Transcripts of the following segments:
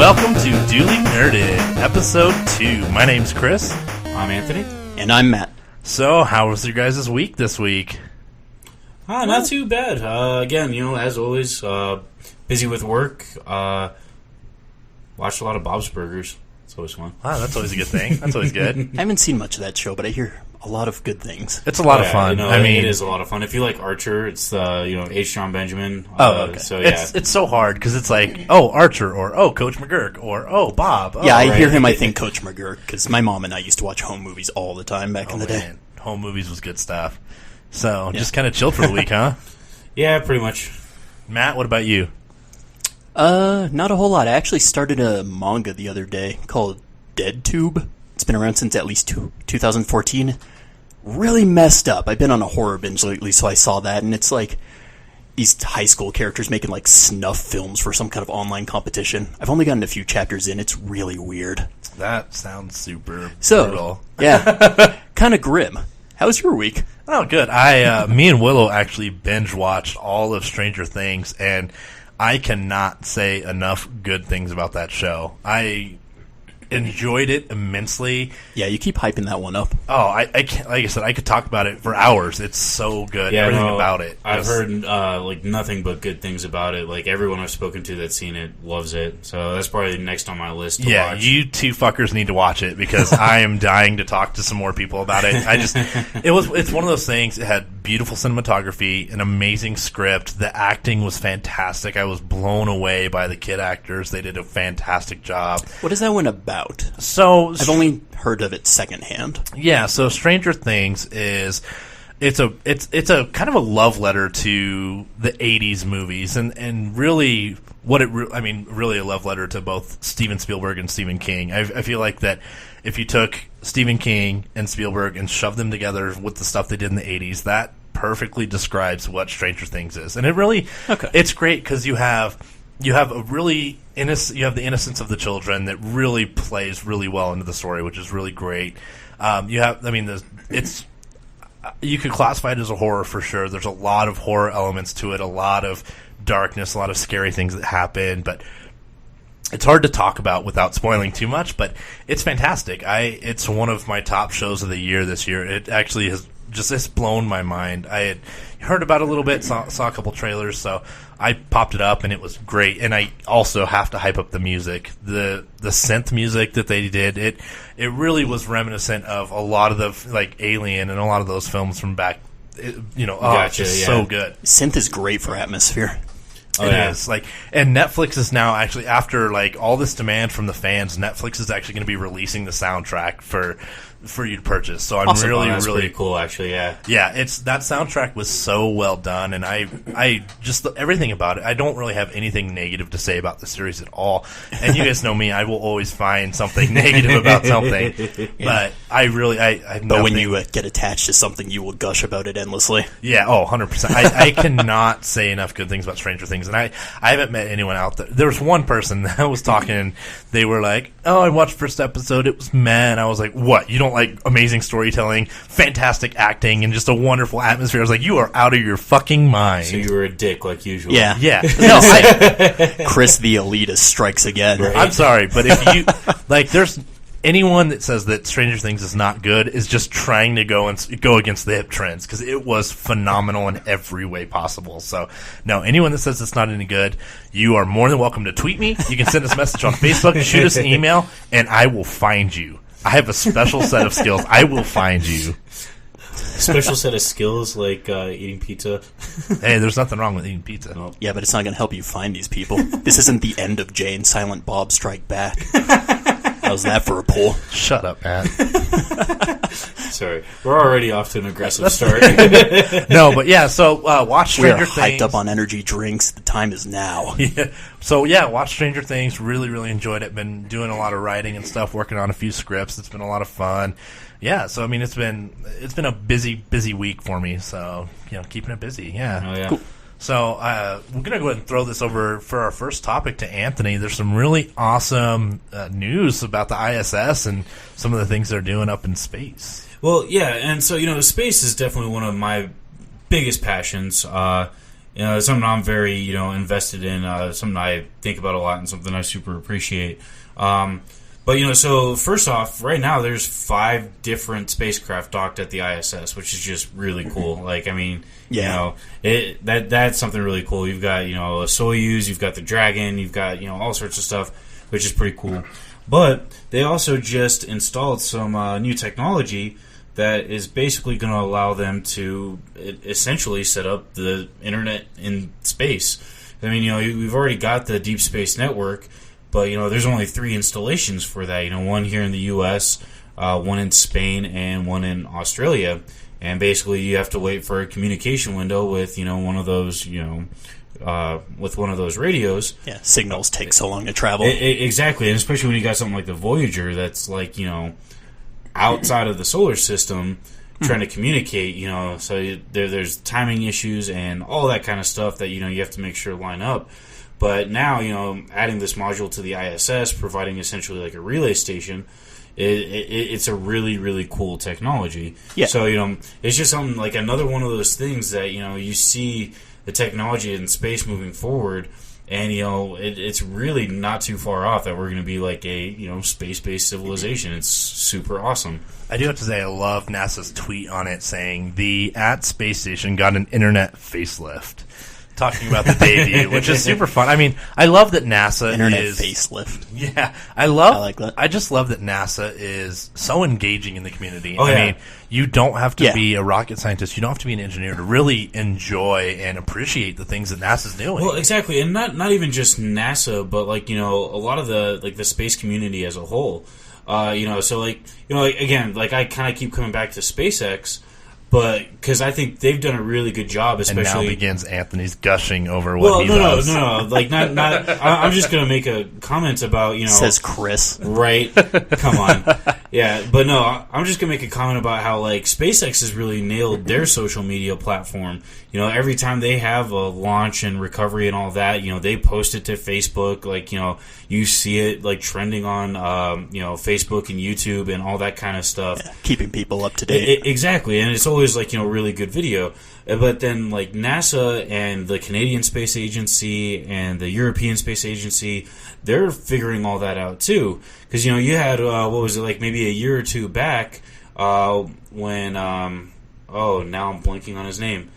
Welcome to Duly Nerded, Episode 2. My name's Chris. I'm Anthony. And I'm Matt. So, how was your guys' week this week? Not too bad. Again, as always, busy with work. Watched a lot of Bob's Burgers. It's always fun. Wow, that's always a good thing. That's always good. I haven't seen much of that show, but I hear a lot of good things. It's a lot of fun. It is a lot of fun. If you like Archer, it's H. John Benjamin. Okay. So yeah, it's so hard because it's like, oh, Archer, or oh, Coach McGurk, or oh, Bob. Yeah, I hear him. I think Coach McGurk, because my mom and I used to watch home movies all the time back in the day. Man. Home movies was good stuff. So just kind of chilled for the week, huh? Yeah, pretty much. Matt, what about you? Not a whole lot. I actually started a manga the other day called Dead Tube. It's been around since at least 2014. Really messed up. I've been on a horror binge lately, so I saw that, and it's like these high school characters making like snuff films for some kind of online competition. I've only gotten a few chapters in. It's really weird. That sounds super brutal. Yeah, kind of grim. How was your week? Oh, good. Me and Willow actually binge watched all of Stranger Things, and I cannot say enough good things about that show. I enjoyed it immensely. Yeah, you keep hyping that one up. Oh, I can't, like I said, I could talk about it for hours. It's so good. Yeah, everything about it. I've heard nothing but good things about it. Like everyone I've spoken to that's seen it loves it. So that's probably next on my list to watch. You two fuckers need to watch it because I am dying to talk to some more people about it. It's one of those things. It had beautiful cinematography, an amazing script. The acting was fantastic. I was blown away by the kid actors. They did a fantastic job. What is that one about? So I've only heard of it secondhand. Yeah, so Stranger Things is it's a kind of a love letter to the 80s movies and really really a love letter to both Steven Spielberg and Stephen King. I feel like that if you took Stephen King and Spielberg and shoved them together with the stuff they did in the 80s, that perfectly describes what Stranger Things is. And it's great because you have a really you have the innocence of the children that really plays really well into the story, which is really great. You could classify it as a horror for sure. There's a lot of horror elements to it, a lot of darkness, a lot of scary things that happen, but it's hard to talk about without spoiling too much, but it's fantastic. It's one of my top shows of the year this year. It actually has just blown my mind. I had heard about it a little bit, saw a couple trailers, so I popped it up, and it was great. And I also have to hype up the music. The synth music that they did, it really was reminiscent of a lot of the, like, Alien and a lot of those films from back, so good. Synth is great for atmosphere. It is. And Netflix is now actually, after like all this demand from the fans, Netflix is actually going to be releasing the soundtrack for you to purchase. So I'm awesome. really pretty cool, actually. Yeah. That soundtrack was so well done, and I just everything about it. I don't really have anything negative to say about the series at all. And you guys know me; I will always find something negative about something. But But when you get attached to something, you will gush about it endlessly. Yeah. 100%. I cannot say enough good things about Stranger Things, and I haven't met anyone out there. There was one person that was talking, and they were like, "Oh, I watched the first episode. It was meh." And I was like, "What? You don't like amazing storytelling, fantastic acting, and just a wonderful atmosphere?" I was like, "You are out of your fucking mind." So you were a dick like usual. Yeah. No, Chris the elitist strikes again. Right. I'm sorry, but if you there's anyone that says that Stranger Things is not good is just trying to go against the hip trends, because it was phenomenal in every way possible. So, no, anyone that says it's not any good, you are more than welcome to tweet me. You can send us a message on Facebook, shoot us an email, and I will find you. I have a special set of skills. I will find you. Special set of skills like eating pizza. Hey, there's nothing wrong with eating pizza. Nope. Yeah, but it's not going to help you find these people. This isn't the end of Jay and Silent Bob Strike Back. How's that for a pull? Shut up, Matt. Sorry. We're already off to an aggressive start. No, but yeah, so watch Stranger Things. We're hyped up on energy drinks. The time is now. Yeah. So, yeah, watch Stranger Things. Really, really enjoyed it. Been doing a lot of writing and stuff, working on a few scripts. It's been a lot of fun. Yeah, so, I mean, it's been a busy week for me. So, keeping it busy. Yeah. Oh, yeah. Cool. So we're going to go ahead and throw this over for our first topic to Anthony. There's some really awesome news about the ISS and some of the things they're doing up in space. Well, yeah, and so, space is definitely one of my biggest passions. It's something I'm very, invested in, something I think about a lot and something I super appreciate. But, so first off, right now there's 5 different spacecraft docked at the ISS, which is just really cool. Like, I mean, that's something really cool. You've got, a Soyuz, you've got the Dragon, you've got, all sorts of stuff, which is pretty cool. But they also just installed some new technology that is basically going to allow them to essentially set up the internet in space. I mean, we've already got the Deep Space Network, but, there's only 3 installations for that. One here in the U.S., one in Spain, and one in Australia. And basically, you have to wait for a communication window with, one of those, with one of those radios. Yeah, signals take so long to travel. Exactly, and especially when you got something like the Voyager that's like, outside of the solar system trying to communicate, so there's timing issues and all that kind of stuff that, you have to make sure line up. But now, adding this module to the ISS, providing essentially like a relay station, it's a really, really cool technology. Yeah. So, it's just something like another one of those things that, you see the technology in space moving forward, and, it's really not too far off that we're going to be like a, space-based civilization. It's super awesome. I do have to say I love NASA's tweet on it saying the space station got an internet facelift. Talking about the debut, which is super fun. I mean, I love that NASA Internet is... facelift. Yeah. I like that. I just love that NASA is so engaging in the community. Oh, yeah. I mean, you don't have to be a rocket scientist. You don't have to be an engineer to really enjoy and appreciate the things that NASA's doing. Well, exactly. And not even just NASA, but, like, a lot of the space community as a whole. So, again, I kind of keep coming back to SpaceX, but because I think they've done a really good job, especially. And now begins Anthony's gushing over what he does. No. Like, not. I'm just going to make a comment about, Says Chris. Right? Come on. Yeah, but no, I'm just going to make a comment about how, SpaceX has really nailed their social media platform. Every time they have a launch and recovery and all that, they post it to Facebook. You see it, trending on, Facebook and YouTube and all that kind of stuff. Yeah, keeping people up to date. Exactly, and it's always, really good video. But then, NASA and the Canadian Space Agency and the European Space Agency, they're figuring all that out, too. Because, you had, maybe a year or two back when, now I'm blanking on his name,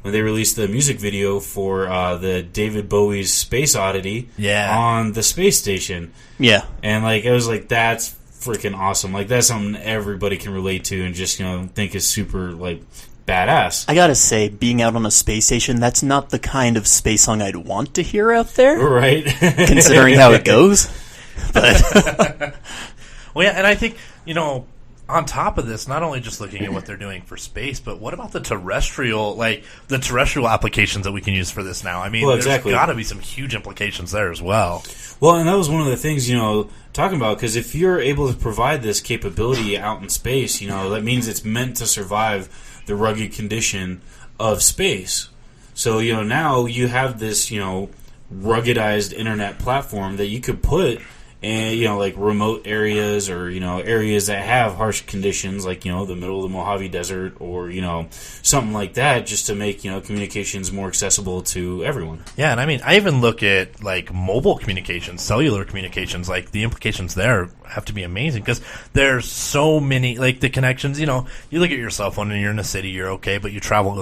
when they released the music video for the David Bowie's Space Oddity on the space station. Yeah. And, it was that's freaking awesome. That's something everybody can relate to and just, think is super, badass. I gotta say, being out on a space station, that's not the kind of space song I'd want to hear out there. Right. Considering how it goes. But well, yeah, and I think, on top of this, not only just looking at what they're doing for space, but what about the terrestrial applications that we can use for this now? I mean, there's got to be some huge implications there as well. Well, and that was one of the things, talking about, because if you're able to provide this capability out in space, that means it's meant to survive the rugged condition of space. So, now you have this, ruggedized internet platform that you could put in, remote areas or, areas that have harsh conditions like, the middle of the Mojave Desert or, something like that just to make, communications more accessible to everyone. Yeah, and I mean, I even look at, mobile communications, cellular communications, the implications there have to be amazing because there's so many, the connections, you look at your cell phone and you're in a city, you're okay, but you travel,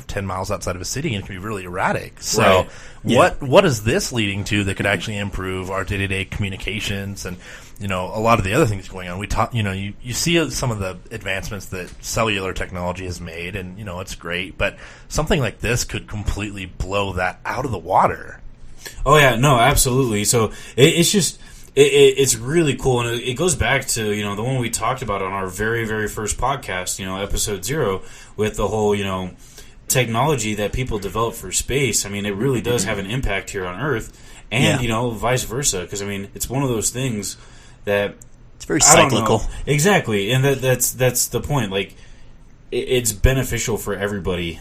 10 miles outside of a city and it can be really erratic. So what is this leading to that could actually improve our day-to-day communications and, a lot of the other things going on? We talk, you see some of the advancements that cellular technology has made and, it's great, but something like this could completely blow that out of the water. Oh, yeah, no, absolutely. So it's just... It's really cool, and it goes back to, the one we talked about on our very, very first podcast, episode 0, with the whole, technology that people develop for space. I mean, it really does have an impact here on Earth, and, vice versa, because, I mean, it's one of those things that... It's very cyclical. Exactly, and that's the point. it's beneficial for everybody.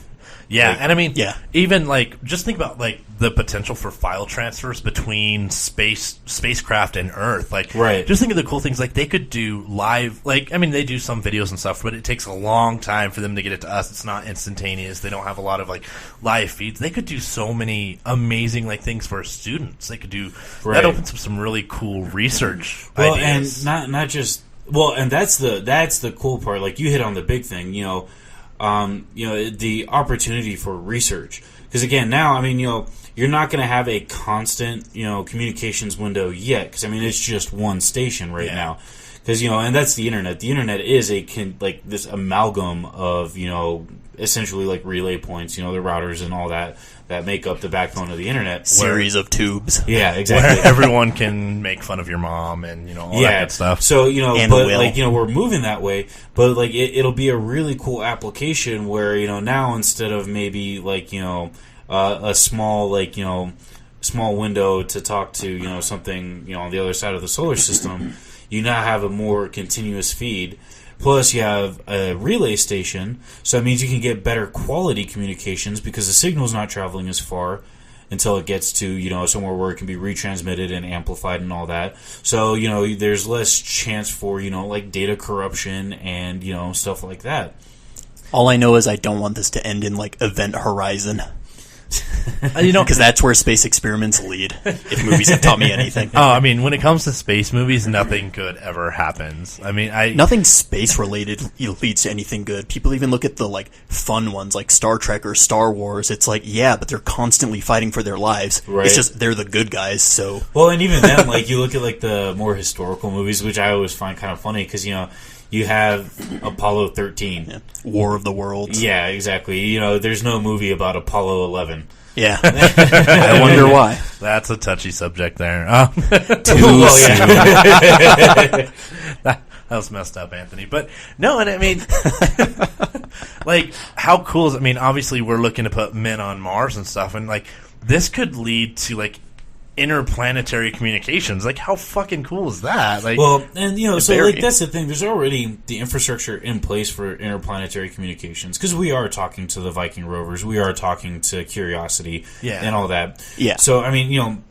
Yeah, Like, and I mean, yeah. even like just think about like the potential for file transfers between spacecraft and Earth. Like, Right. just think of the cool things. Like, they could do live. Like, I mean, they do some videos and stuff, but it takes a long time for them to get it to us. It's not instantaneous. They don't have a lot of like live feeds. They could do so many amazing like things for students. They could do Right. that. Opens up some really cool research Well, ideas. and not just well, and that's the cool part. Like, you hit on the big thing. The opportunity for research. Because again, now, I mean, you're not going to have a constant, communications window yet. Because I mean, it's just one station right now. Because and that's the internet. The internet is this amalgam of essentially like relay points. The routers and all that make up the backbone of the internet. Series of tubes. Yeah, exactly. Where everyone can make fun of your mom and all that good stuff. So And but will. we're moving that way. But like it'll be a really cool application where now instead of maybe like a small small window to talk to something on the other side of the solar system, you now have a more continuous feed. Plus, you have a relay station, so that means you can get better quality communications because the signal's not traveling as far until it gets to somewhere where it can be retransmitted and amplified and all that. So there's less chance for like data corruption and stuff like that. All I know is I don't want this to end in like Event Horizon. Because that's where space experiments lead. If movies have taught me anything. Oh, I mean, when it comes to space movies, nothing good ever happens. I mean, Nothing space related leads to anything good. People even look at the like fun ones like Star Trek or Star Wars. It's like, yeah, but they're constantly fighting for their lives. Right. It's just they're the good guys. So Well, and even then, like you look at like the more historical movies, which I always find kind of funny because you have Apollo 13. yeah. War of the Worlds. Yeah, exactly. There's no movie about Apollo 11. Yeah. I wonder why. that's a touchy subject there. Too Well, soon. yeah. That was messed up, Anthony. But no, and I mean, like, how cool is? I mean, obviously, we're looking to put men on Mars and stuff, and like, this could lead to like interplanetary communications. Like, how fucking cool is that? Like, Well, and so very. like that's the thing. There's already the infrastructure in place for interplanetary communications because we are talking to the Viking rovers, we are talking to Curiosity, Yeah. and all that. Yeah. So I mean,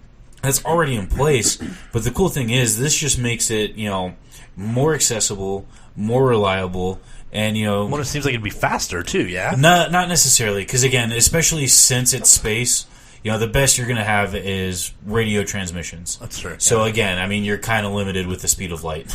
that's already in place. But the cool thing is, this just makes it more accessible, more reliable, and well, it seems like it'd be faster too. Yeah. not necessarily because again, especially since it's space. The best you're going to have is radio transmissions. That's true. So again, I mean, you're kind of limited with the speed of light.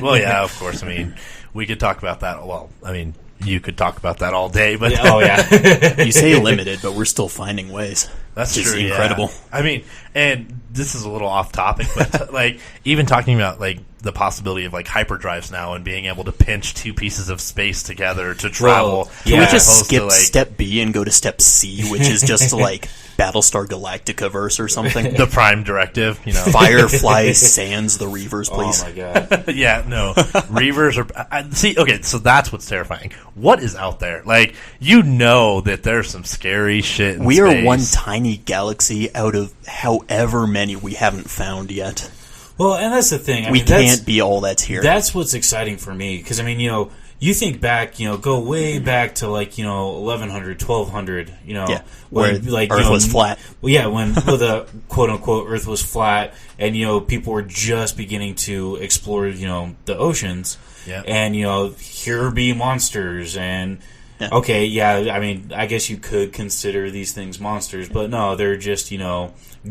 Well, yeah, of course. I mean, we could talk about that. Well, I mean, you could talk about that all day, but Oh yeah. You say limited, but we're still finding ways. that's Which is true. incredible. Yeah. I mean, and this is a little off topic, but like even talking about like the possibility of like hyperdrives now and being able to pinch two pieces of space together to travel. Can Yeah, we just opposed to, skip like, step B and go to step C, which is just like Battlestar Galactica verse or something? the Prime Directive? Firefly Sans the Reavers, please. Oh my god. Yeah, no. Reavers are... see, okay, so that's what's terrifying. What is out there? Like, that there's some scary shit in We space. are one tiny galaxy out of however many we haven't found yet. Well, and that's the thing. We can't be all that's here. That's what's exciting for me because I mean, you think back, go way back to like 1100, 1200. Yeah, when where like Earth was flat. Well, yeah, when the quote unquote Earth was flat, and people were just beginning to explore the oceans. Yeah. And here be monsters and. Yeah. Okay, yeah, I mean, I guess you could consider these things monsters, but no, they're just,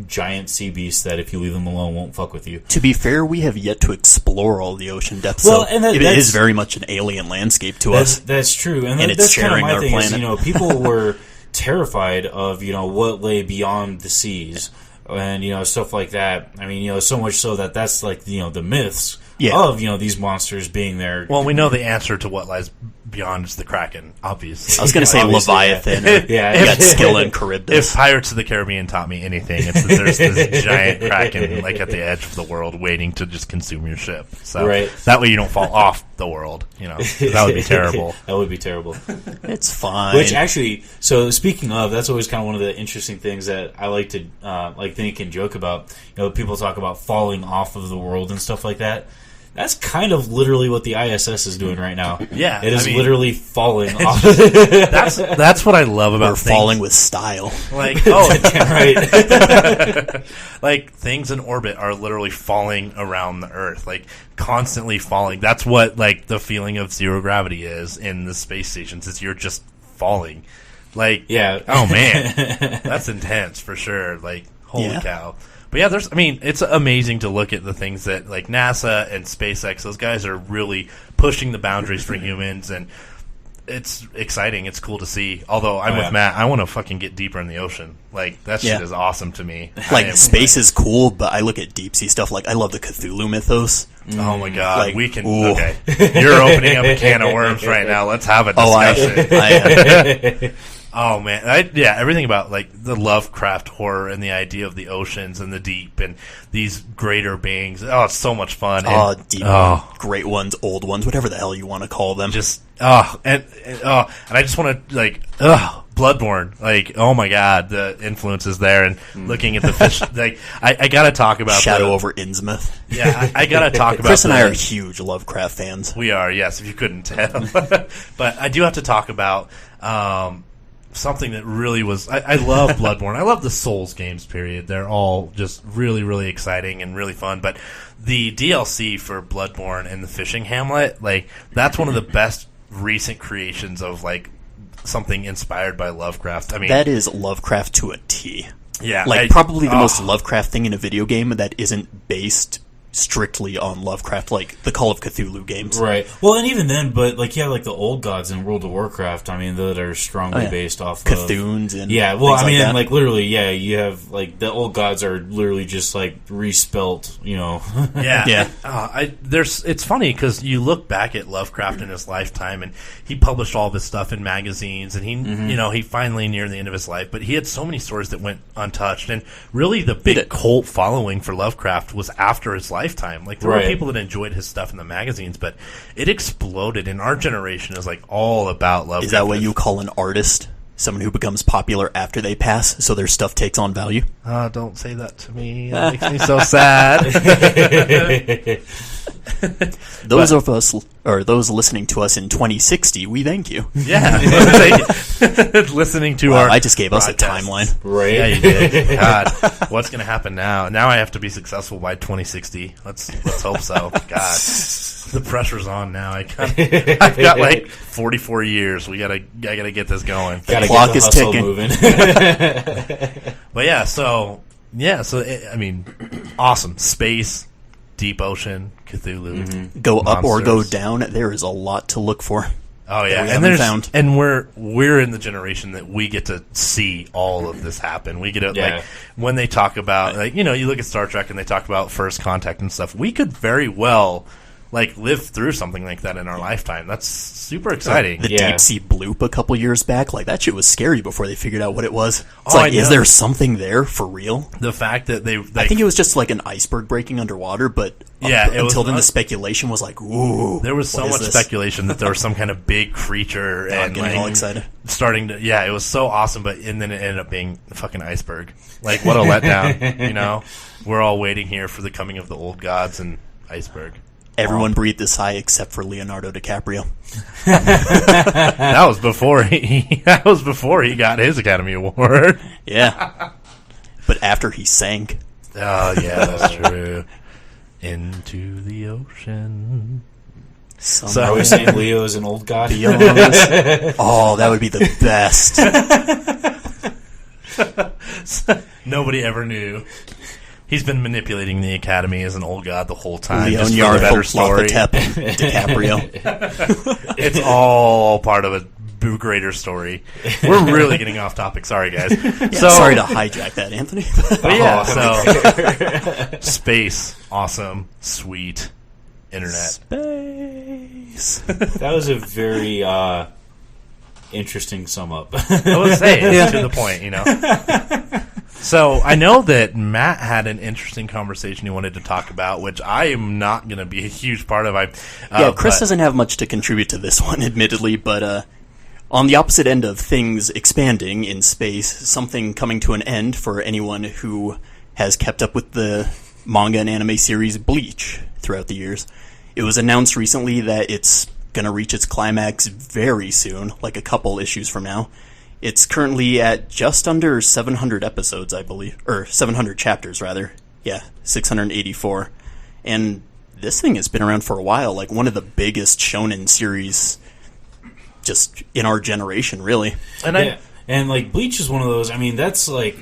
giant sea beasts that if you leave them alone won't fuck with you. To be fair, we have yet to explore all the ocean depths. Well, so and it that's- is very much an alien landscape to us. That's true, and, And it's that's kind of sharing my our thing. Is, planet. people were terrified of what lay beyond the seas, and stuff like that. I mean, so much so that that's like the myths of these monsters being there. Well, we know the answer to what lies beyond is the Kraken, obviously. I was going to say Obviously, Leviathan. yeah. Or Yeah. you got Scylla and Charybdis. If Pirates of the Caribbean taught me anything, it's that there's this giant Kraken like at the edge of the world waiting to just consume your ship. So Right. that way you don't fall off the world. 'Cause that would be terrible. That would be terrible. It's fine. Which actually, so speaking of, that's always kind of one of the interesting things that I like to think and joke about. People talk about falling off of the world and stuff like that. That's kind of literally what the ISS is doing right now. Yeah, it is literally falling off. That's what I love about things. Falling with style. Like, right. Like, things in orbit are literally falling around the Earth, like, constantly falling. That's what, like, the feeling of zero gravity is in the space stations, is you're just falling. Like, yeah. Oh, man. That's intense, for sure. Like, holy cow. But yeah, it's amazing to look at the things that, like, NASA and SpaceX, those guys are really pushing the boundaries for humans, and it's exciting. It's cool to see. Although I'm with Matt, I want to fucking get deeper in the ocean. Like, that shit is awesome to me. Like, space is cool, but I look at deep sea stuff. Like, I love the Cthulhu mythos. Oh my god, like, we can. Okay, you're opening up a can of worms right now. Let's have a discussion. Oh man, everything about, like, the Lovecraft horror and the idea of the oceans and the deep and these greater beings. Oh, it's so much fun. Great ones, old ones, whatever the hell you want to call them. Just and I just want to, like, Bloodborne. Like, oh my god, the influences there, and looking at the fish. Like, I gotta talk about Shadow over Innsmouth. Yeah, I gotta talk about. Chris and I are huge Lovecraft fans. We are, yes, if you couldn't tell. But I do have to talk about something that really was. I love Bloodborne. I love the Souls games, period. They're all just really, really exciting and really fun. But the DLC for Bloodborne and the Fishing Hamlet, like, that's one of the best recent creations of, like, something inspired by Lovecraft. I mean, that is Lovecraft to a T. Yeah, like, probably the most Lovecraft thing in a video game that isn't based strictly on Lovecraft, like the Call of Cthulhu games. Right. Well, and even then, but, like, you have, like, the old gods in World of Warcraft, I mean, that are strongly based off of Cthulhuns and I mean, like literally, you have, like, the old gods are literally just, like, respelt, you know. Yeah. It's funny because you look back at Lovecraft in his lifetime, and he published all this stuff in magazines, and he, he finally near the end of his life, but he had so many stories that went untouched, and really the big cult following for Lovecraft was after his lifetime. Like, there were people that enjoyed his stuff in the magazines, but it exploded, and our generation is, like, all about Lovecraft. Is that what you call an artist? Someone who becomes popular after they pass, so their stuff takes on value? Don't say that to me. That makes me so sad. Those of us, or those listening to us in 2060, we thank you. Yeah. Listening to our... I just gave us a podcast. timeline. Right. Yeah, you did. God, what's going to happen now? Now I have to be successful by 2060. Let's hope so. God. The pressure's on now. I've got like 44 years. I gotta get this going. The clock is ticking. Moving. But I mean, awesome. Space, deep ocean, Cthulhu. Go up or go down. There is a lot to look for. Oh yeah, and we're in the generation that we get to see all of this happen. We get to like when they talk about, like, you look at Star Trek and they talk about first contact and stuff. We could very well, like, live through something like that in our lifetime. That's super exciting. The deep sea bloop a couple years back, like, that shit was scary before they figured out what it was. It's like, is there something there for real? The fact that I think it was just like an iceberg breaking underwater, but until then the speculation was like, ooh. There was so much speculation that there was some kind of big creature and getting all excited. Starting to, it was so awesome, and then it ended up being a fucking iceberg. Like, what a letdown, We're all waiting here for the coming of the old gods and iceberg. Everyone breathed a sigh except for Leonardo DiCaprio. That was before he got his Academy Award. Yeah. But after he sank. Oh, yeah, that's true. Into the ocean. Are we saying Leo is an old god? Oh, that would be the best. Nobody ever knew. He's been manipulating the Academy as an old god the whole time. Leon just for the better story. DiCaprio. It's all part of a greater story. We're really getting off topic. Sorry, guys. Sorry to hijack that, Anthony. But space, awesome, sweet, internet. Space. That was a very interesting sum up. I would say it's to the point, So I know that Matt had an interesting conversation he wanted to talk about, which I am not going to be a huge part of. Chris doesn't have much to contribute to this one, admittedly, but on the opposite end of things expanding in space, something coming to an end for anyone who has kept up with the manga and anime series Bleach throughout the years, It was announced recently that it's going to reach its climax very soon, like a couple issues from now. It's currently at just under 700 episodes, I believe. Or 700 chapters, rather. Yeah, 684. And this thing has been around for a while, like one of the biggest shonen series just in our generation, really. And like Bleach is one of those, I mean, that's like,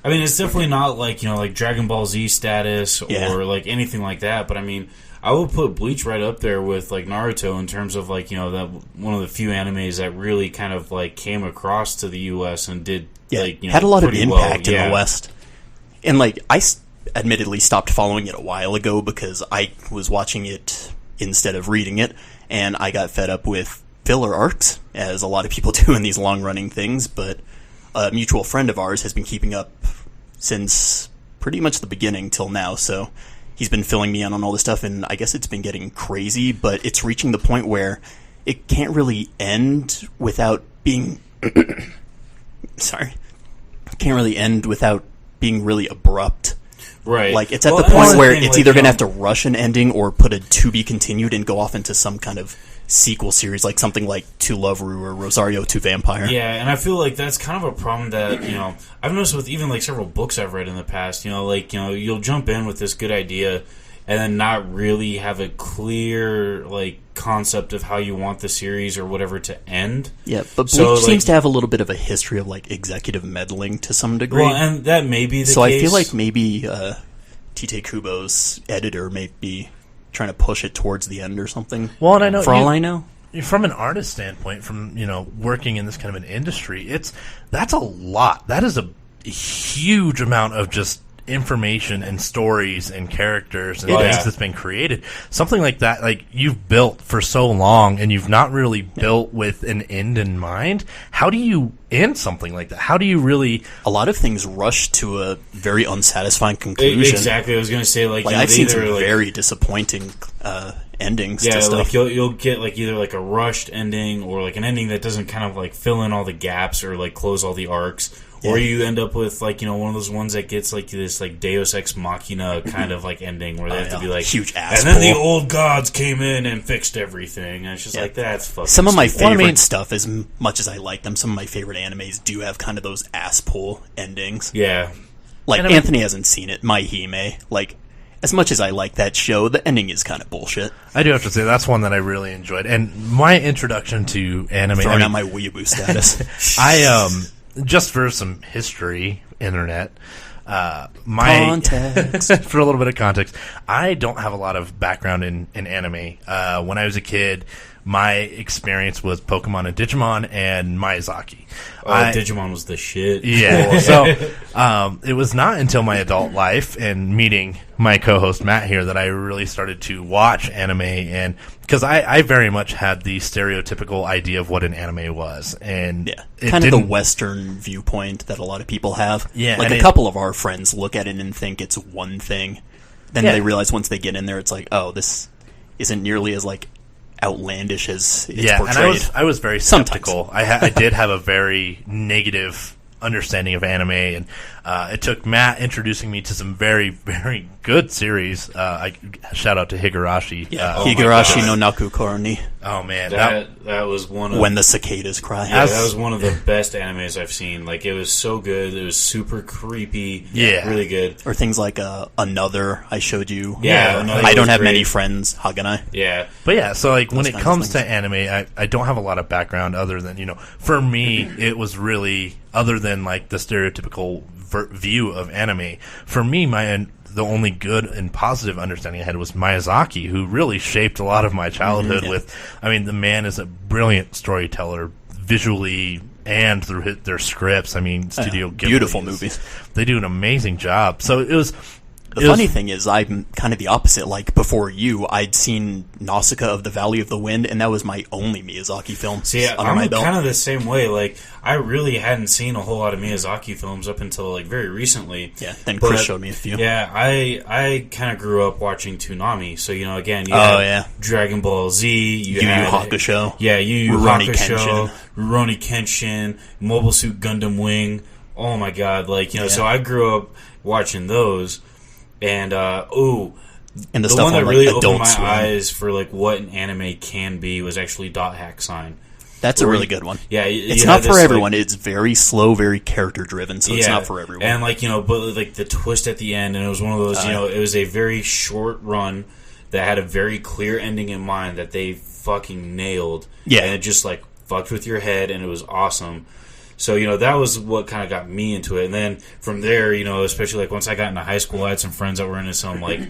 I mean, it's definitely not like, like Dragon Ball Z status or like anything like that, but I mean, I would put Bleach right up there with like Naruto in terms of like, that one of the few animes that really kind of like came across to the US and did like, had a lot of impact well. in the West. And like, I admittedly stopped following it a while ago because I was watching it instead of reading it, and I got fed up with filler arcs, as a lot of people do in these long-running things, but a mutual friend of ours has been keeping up since pretty much the beginning till now, so he's been filling me in on all this stuff, and I guess it's been getting crazy, but it's reaching the point where it can't really end without being... Sorry. It can't really end without being really abrupt. Right. Like, it's at the point where it's either going to have to rush an ending or put a to be continued and go off into some kind of sequel series, like something like To Love Ru or Rosario to Vampire. Yeah, and I feel like that's kind of a problem that, I've noticed with even like several books I've read in the past, you'll jump in with this good idea and then not really have a clear like concept of how you want the series or whatever to end. Yeah, but Bleach seems to have a little bit of a history of like executive meddling to some degree. Well, and that may be the case. So I feel like maybe Tite Kubo's editor may be trying to push it towards the end or something. Well, and I know, for all I know, from an artist standpoint, from working in this kind of an industry, that's a lot. That is a huge amount of just information and stories and characters and things that's been created. Something like that, like you've built for so long, and you've not really built with an end in mind. How do you end something like that? How do you really? A lot of things rush to a very unsatisfying conclusion. Exactly, I was going to say like I've seen some very disappointing endings. Yeah, to stuff. like you'll get like either like a rushed ending or like an ending that doesn't kind of like fill in all the gaps or like close all the arcs. Or you end up with like one of those ones that gets like this like Deus Ex Machina kind of like ending where they have to be like huge ass. And then the old gods came in and fixed everything. And it's just like that's fucking. Some of my favorite stuff, as much as I like them, some of my favorite animes do have kind of those ass pull endings. Yeah, like Anthony hasn't seen it. My Hime, like. As much as I like that show, the ending is kind of bullshit. I do have to say, that's one that I really enjoyed. And my introduction to anime... Throwing out my weeaboo status. Just for some history, internet, context. For a little bit of context, I don't have a lot of background in anime. When I was a kid, my experience was Pokemon and Digimon and Miyazaki. Digimon was the shit. Yeah. So it was not until my adult life and meeting my co-host Matt here that I really started to watch anime, and because I very much had the stereotypical idea of what an anime was, and kind of the Western viewpoint that a lot of people have. Yeah, like a couple of our friends look at it and think it's one thing, then they realize once they get in there, it's like, oh, this isn't nearly as like outlandish as it's portrayed. And I was very skeptical. I did have a very negative understanding of anime, and it took Matt introducing me to some very, very good series. I shout out to Higurashi. Higurashi no Naku Koroni. Oh man, that was one of When the Cicadas Cry. Yeah, that was one of the best animes I've seen. Like, it was so good. It was super creepy. Yeah, really good. Or things like Another. I showed you. Yeah, I don't have many friends. Haganai. Yeah, but yeah. So like when it comes to anime, I don't have a lot of background other than for me it was really other than like the stereotypical view of anime. For me, the only good and positive understanding I had was Miyazaki, who really shaped a lot of my childhood. The man is a brilliant storyteller, visually and through their scripts. Studio Ghibli, beautiful movies. They do an amazing job. So it was. The funny thing is, I'm kind of the opposite. Like, before you, I'd seen Nausicaa of the Valley of the Wind, and that was my only Miyazaki film. See, I'm kind of the same way. Like, I really hadn't seen a whole lot of Miyazaki films up until, like, very recently. Yeah, then Chris showed me a few. Yeah, I kind of grew up watching Toonami. So, again, you had Dragon Ball Z, Yu Yu Hakusho. Yeah, Yu Yu Hakusho, Rurouni Kenshin, Mobile Suit Gundam Wing. Oh, my God. Like, so I grew up watching those. And, And the the stuff one that on like really opened Adult my Swim. eyes for like what an anime can be was actually Dot Hack Sign. That's a really good one. Yeah, it's not for everyone. It's very slow, very character driven, so it's not for everyone. And like but like the twist at the end, and it was one of those. It was a very short run that had a very clear ending in mind that they fucking nailed. Yeah, and it just like fucked with your head, and it was awesome. So that was what kind of got me into it, and then from there, especially like once I got into high school, I had some friends that were into some like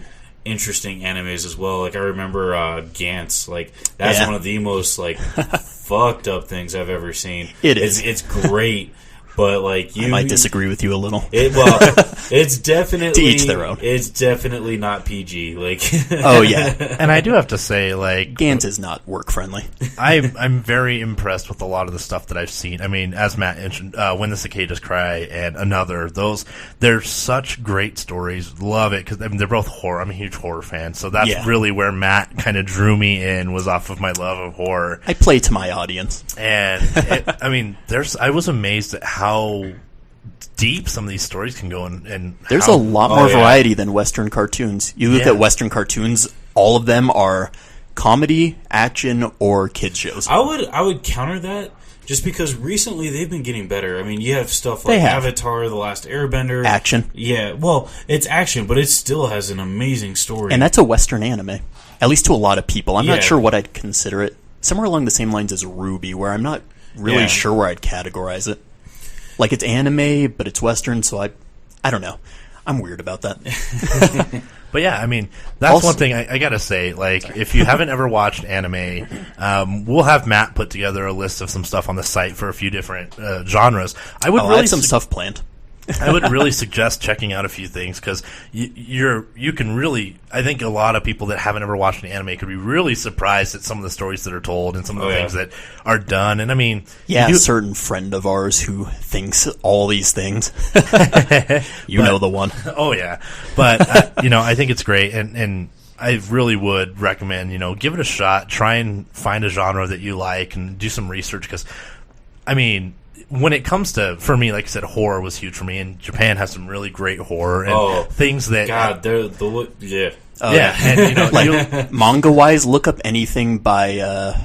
interesting animes as well. Like I remember Gantz. Like that's one of the most like fucked up things I've ever seen. It is. It's great, but like I might disagree with you a little. It's definitely to each their own. It's definitely not PG. Like, oh yeah, and I do have to say, like, Gantz is not work friendly. I'm very impressed with a lot of the stuff that I've seen. I mean, as Matt mentioned, When the Cicadas Cry and Another, they're such great stories. Love it because they're both horror. I'm a huge horror fan, so that's really where Matt kind of drew me in, was off of my love of horror. I play to my audience, and I mean, I was amazed at how deep some of these stories can go, and there's a lot more variety than Western cartoons. You look at Western cartoons, all of them are comedy, action, or kids shows. I would counter that just because recently they've been getting better. I mean, you have stuff like Avatar: The Last Airbender, action. Yeah, well, it's action, but it still has an amazing story, and that's a Western anime, at least to a lot of people. I'm not sure what I'd consider it. Somewhere along the same lines as Ruby, where I'm not really sure where I'd categorize it. Like, it's anime, but it's Western, so I don't know. I'm weird about that. But yeah, I mean, that's also one thing I gotta say. Like, if you haven't ever watched anime, we'll have Matt put together a list of some stuff on the site for a few different genres. I have some stuff planned. I would really suggest checking out a few things because you can really. I think a lot of people that haven't ever watched an anime could be really surprised at some of the stories that are told and some of the things that are done. And I mean, a certain friend of ours who thinks all these things. You know the one. Oh yeah, but I think it's great, and I really would recommend give it a shot. Try and find a genre that you like and do some research because, I mean, when it comes to, for me, like I said, horror was huge for me, and Japan has some really great horror and things that. God, and like manga wise, look up anything by.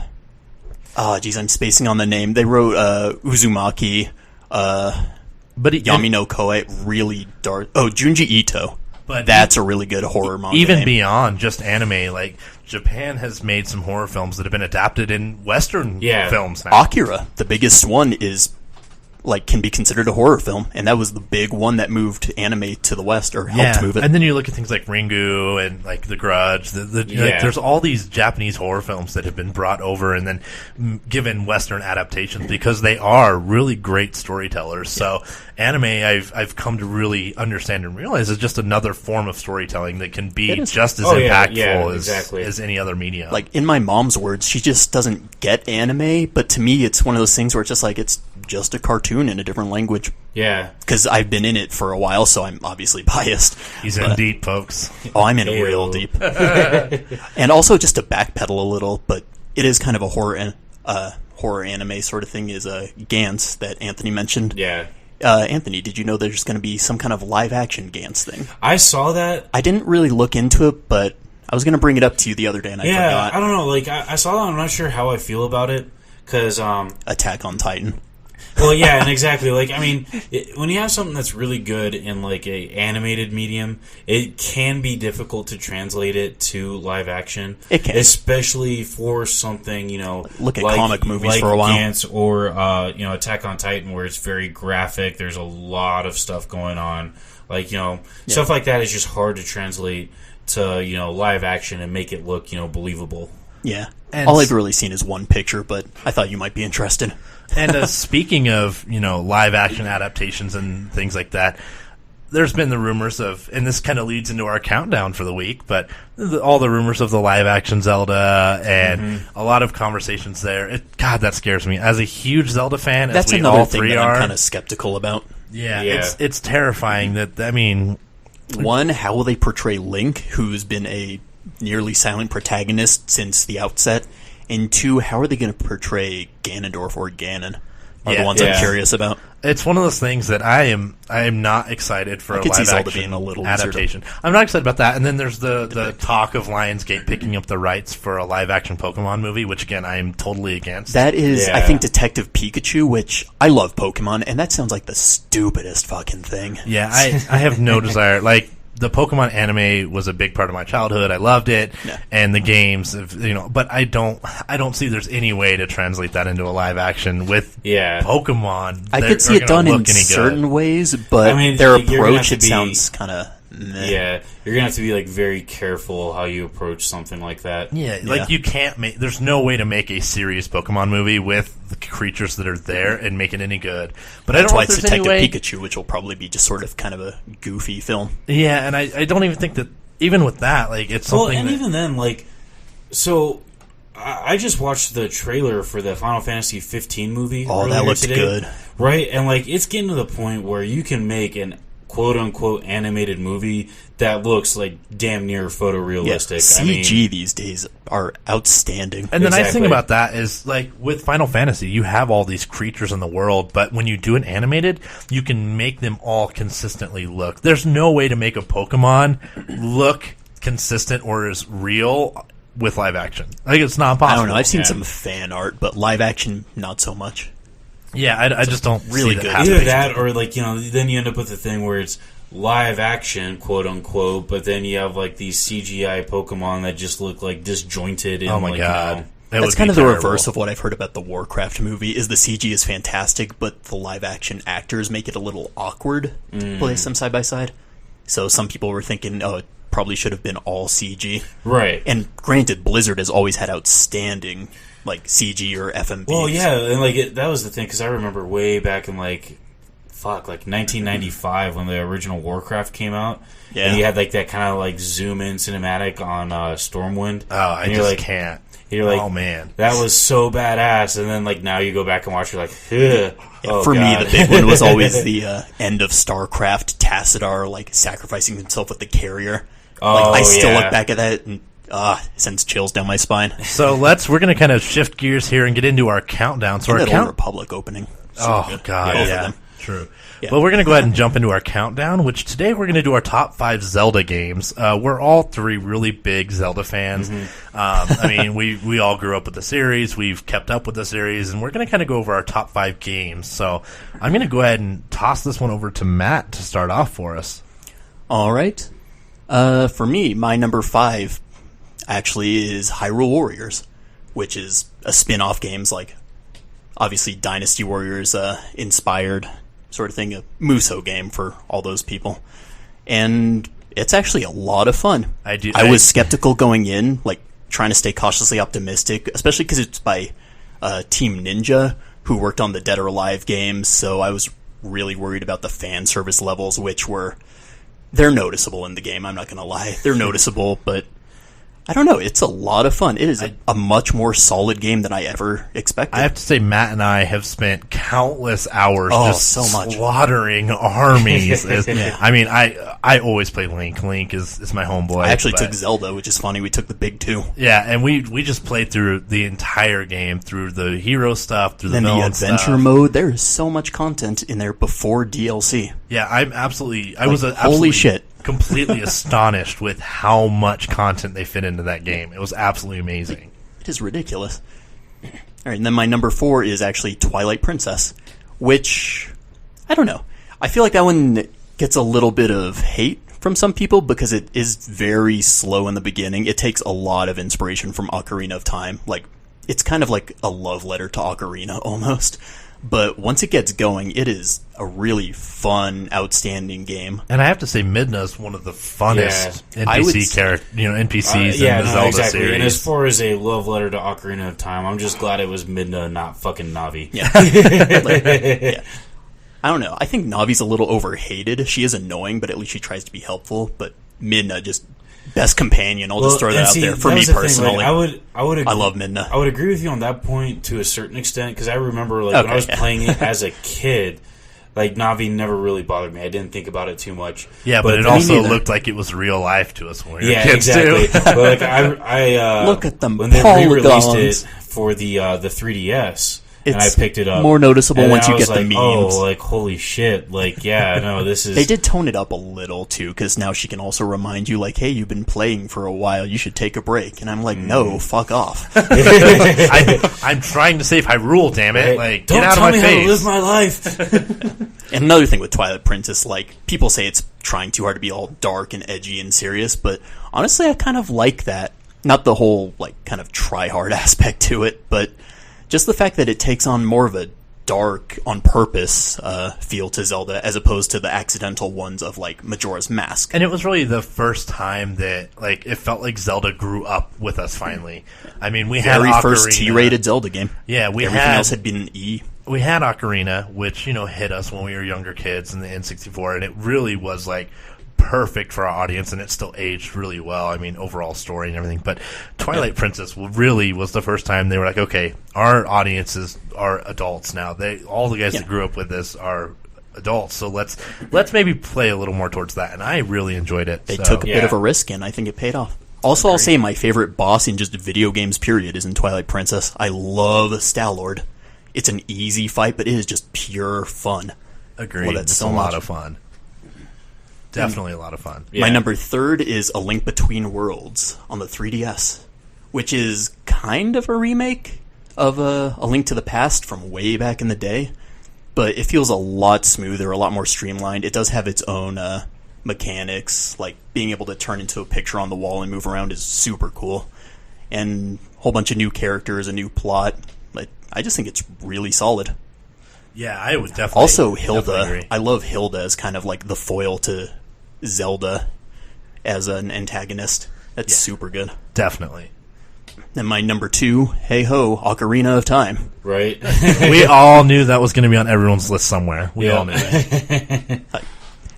I'm spacing on the name. They wrote Uzumaki, Yami no Koe, really dark. Oh, Junji Ito. But that's a really good horror manga. Even beyond just anime, like Japan has made some horror films that have been adapted in Western films now. Akira, the biggest one, is can be considered a horror film, and that was the big one that moved anime to the West, or helped move it. And then you look at things like Ringu and like The Grudge. There's all these Japanese horror films that have been brought over and then given Western adaptations because they are really great storytellers. So anime, I've come to really understand and realize, is just another form of storytelling that can be just as impactful as any other media. Like, in my mom's words, she just doesn't get anime, but to me, it's one of those things where it's just like, it's just a cartoon in a different language. Yeah. Because I've been in it for a while, so I'm obviously biased. He's in deep, folks. Oh, I'm in real deep. And also, just to backpedal a little, but it is kind of a horror anime sort of thing, is Gantz that Anthony mentioned. Yeah. Anthony, did you know there's going to be some kind of live-action Gantz thing? I saw that. I didn't really look into it, but I was going to bring it up to you the other day, and I forgot. I don't know. Like, I saw that. I'm not sure how I feel about it, because Attack on Titan. Well, yeah, and exactly. Like, I mean, when you have something that's really good in like a animated medium, it can be difficult to translate it to live action. It can, especially for something look at comic movies for a while, Gantz or Attack on Titan, where it's very graphic. There's a lot of stuff going on. Like stuff like that is just hard to translate to live action and make it look believable. Yeah. And all I've really seen is one picture, but I thought you might be interested. And speaking of, live action adaptations and things like that, there's been the rumors of, and this kind of leads into our countdown for the week, but all the rumors of the live action Zelda and a lot of conversations there. God, that scares me. As a huge Zelda fan, that's as we another all thing three that are, I'm kind of skeptical about. Yeah, it's terrifying that, I mean... One, how will they portray Link, who's been a nearly silent protagonist since the outset? And two, how are they going to portray Ganondorf or Ganon? are the Yeah. ones I'm curious about. It's one of those things that I am not excited for I a could see live Zelda action being a little adaptation. I'm not excited about that. And then there's the talk of Lionsgate picking up the rights for a live action Pokemon movie, which again I am totally against. That is, Yeah. I think, Detective Pikachu, which I love Pokemon, and that sounds like the stupidest fucking thing. Yeah, I have no desire. Like, the Pokemon anime was a big part of my childhood. I loved it, Yeah. and the games, but I don't see there's any way to translate that into a live action with Pokemon. I that could see are it gonna done in look any good. certain ways, but I mean, their you're gonna have approach, to it be- sounds kind of meh. Yeah, you're gonna have to be like very careful how you approach something like that. Yeah, like you can't make. There's no way to make a serious Pokemon movie with the creatures that are there and make it any good. But I That's don't know why if it's there's any Detective way. Pikachu, which will probably be just sort of kind of a goofy film. Yeah, and I don't even think that even with that, like it's something. Well, and that, even then, like, so I just watched the trailer for the Final Fantasy 15 movie. Oh, that earlier looks today, good. right? And like, it's getting to the point where you can make an quote unquote animated movie that looks like damn near photorealistic. CG these days are outstanding. And the nice thing Exactly. about that is, like, with Final Fantasy, you have all these creatures in the world, but when you do it animated, you can make them all consistently look. There's no way to make a Pokemon look consistent or as real with live action. Like, it's not possible. I don't know. I've seen Yeah. some fan art, but live action, not so much. Yeah, I just don't really see that good. happening. Either that or like, then you end up with a thing where it's live action, quote unquote, but then you have like these CGI Pokemon that just look like disjointed. And, Oh my like, god. That That's would kind be of the terrible. reverse of what I've heard about the Warcraft movie. Is the CG is fantastic, but the live action actors make it a little awkward to place them side by side. So some people were thinking, oh, it probably should have been all CG. right. And granted, Blizzard has always had outstanding like CG or FMVs. Well, yeah, and like that was the thing because I remember way back in like 1995 when the original Warcraft came out. Yeah. And you had like that kind of like zoom in cinematic on Stormwind. Oh, I and you're just like, can't. You're like, oh man, that was so badass. And then like now you go back and watch, you're like, ugh. Oh, for God. me, the big one was always the end of StarCraft. Tassadar like sacrificing himself with the carrier. Oh, I still yeah. look back at that and it sends chills down my spine. So we're going to kind of shift gears here and get into our countdown. So our That Old count. Republic opening. Super Oh good. god, Both yeah, of them. true. Yeah. Well, we're going to go ahead and jump into our countdown, which today we're going to do our top 5 Zelda games. We're all 3 really big Zelda fans. I mean, we all grew up with the series. We've kept up with the series, and we're going to kind of go over our top 5 games. So I'm going to go ahead and toss this one over to Matt to start off for us. All right. For me, my number 5 actually is Hyrule Warriors, which is a spin-off games like obviously Dynasty Warriors inspired sort of thing, a Musou game for all those people. And it's actually a lot of fun. I was skeptical going in, like trying to stay cautiously optimistic, especially because it's by Team Ninja, who worked on the Dead or Alive games, so I was really worried about the fan service levels, which they're noticeable in the game, I'm not going to lie. They're noticeable, but I don't know. It's a lot of fun. It is a much more solid game than I ever expected. I have to say, Matt and I have spent countless hours so much. slaughtering armies. I mean, I always play Link. Link is my homeboy. I actually took Zelda, which is funny. We took the big 2. Yeah, and we just played through the entire game, through the hero stuff, through the Then the villain adventure stuff. mode, there is so much content in there before DLC. Yeah, I was holy absolutely shit. completely astonished with how much content they fit into that game. It was absolutely amazing. It is ridiculous. All right, and then my number 4 is actually Twilight Princess, which, I don't know. I feel like that one gets a little bit of hate from some people because it is very slow in the beginning. It takes a lot of inspiration from Ocarina of Time. Like, it's kind of like a love letter to Ocarina almost. But once it gets going, it is a really fun, outstanding game. And I have to say, Midna is one of the funnest NPC characters, NPCs in the Zelda exactly. series. And as far as a love letter to Ocarina of Time, I'm just glad it was Midna, not fucking Navi. Yeah. Yeah. I don't know. I think Navi's a little overhated. She is annoying, but at least she tries to be helpful. But Midna, just best companion. I'll just throw that out there. For me personally, I would agree, I love Midna. I would agree with you on that point to a certain extent because I remember when I was playing it as a kid, like Navi never really bothered me. I didn't think about it too much. Yeah, but it also looked like it was real life to us when we were kids exactly. too. But like I look at them when they re-released polygons. it for the 3DS. and I picked it up. More noticeable and once I you was get the like, memes. Oh, like, holy shit. Like, yeah, no, this is... They did tone it up a little, too, because now she can also remind you, like, hey, you've been playing for a while, you should take a break. And I'm like, no, fuck off. I'm trying to save Hyrule, damn it. Like, Don't get out tell of my me face. how to live my life. And another thing with Twilight Princess, like, people say it's trying too hard to be all dark and edgy and serious, but honestly, I kind of like that. Not the whole, like, kind of try-hard aspect to it, but just the fact that it takes on more of a dark, on purpose feel to Zelda, as opposed to the accidental ones of, like, Majora's Mask. And it was really the first time that, like, it felt like Zelda grew up with us finally. I mean, we had Very Ocarina. first T-rated Zelda game. Yeah, Everything else had been E. We had Ocarina, which, you know, hit us when we were younger kids in the N64, and it really was, like, perfect for our audience, and it still aged really well. I mean, overall story and everything. But Twilight Princess really was the first time they were like, okay, our audiences are adults now. All the guys that grew up with this are adults, so let's maybe play a little more towards that. And I really enjoyed it. They took a bit of a risk, and I think it paid off. Also, I'll say my favorite boss in just video games, period, is in Twilight Princess. I love Stalord. It's an easy fight, but it is just pure fun. Agreed. It's a lot of fun. Definitely a lot of fun. Yeah. My number 3 is A Link Between Worlds on the 3DS, which is kind of a remake of A Link to the Past from way back in the day, but it feels a lot smoother, a lot more streamlined. It does have its own mechanics, like being able to turn into a picture on the wall and move around is super cool, and a whole bunch of new characters, a new plot. But I just think it's really solid. Yeah, I would definitely. Also, Hilda. Definitely I love Hilda as kind of like the foil to Zelda as an antagonist. That's super good. Definitely. And my number 2, hey ho, Ocarina of Time. Right. We all knew that was going to be on everyone's list somewhere. We all knew it.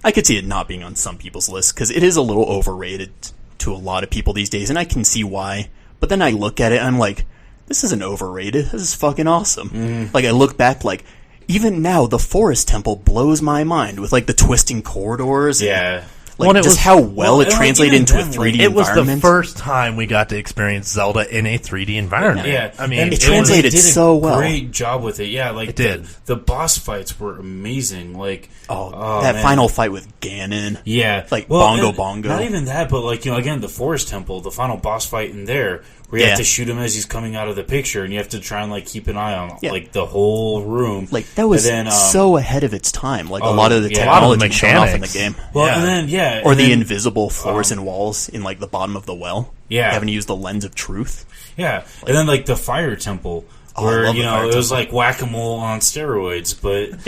I could see it not being on some people's list because it is a little overrated to a lot of people these days, and I can see why. But then I look at it and I'm like, this isn't overrated. This is fucking awesome. Like, I look back, like, even now, the Forest Temple blows my mind with, like, the twisting corridors. Yeah. Like, just how well it translated into a 3D It was the environment. first time we got to experience Zelda in a 3D environment. Yeah, I mean, and it translated did a so well. Great job with it. Yeah, like it did. The boss fights were amazing. Like, that man. final fight with Ganon. Yeah, Like, well, Bongo and Bongo. Not even that, but like, you know, again, the Forest Temple, the final boss fight in there, where you have to shoot him as he's coming out of the picture, and you have to try and like keep an eye on like the whole room. Like, that was so ahead of its time. Like, a lot of the technology shown off in the game. Well, and then or the invisible floors and walls in like the bottom of the well. Yeah, having to use the lens of truth. Yeah, and then like the Fire Temple, where you know it was like whack-a-mole on steroids, but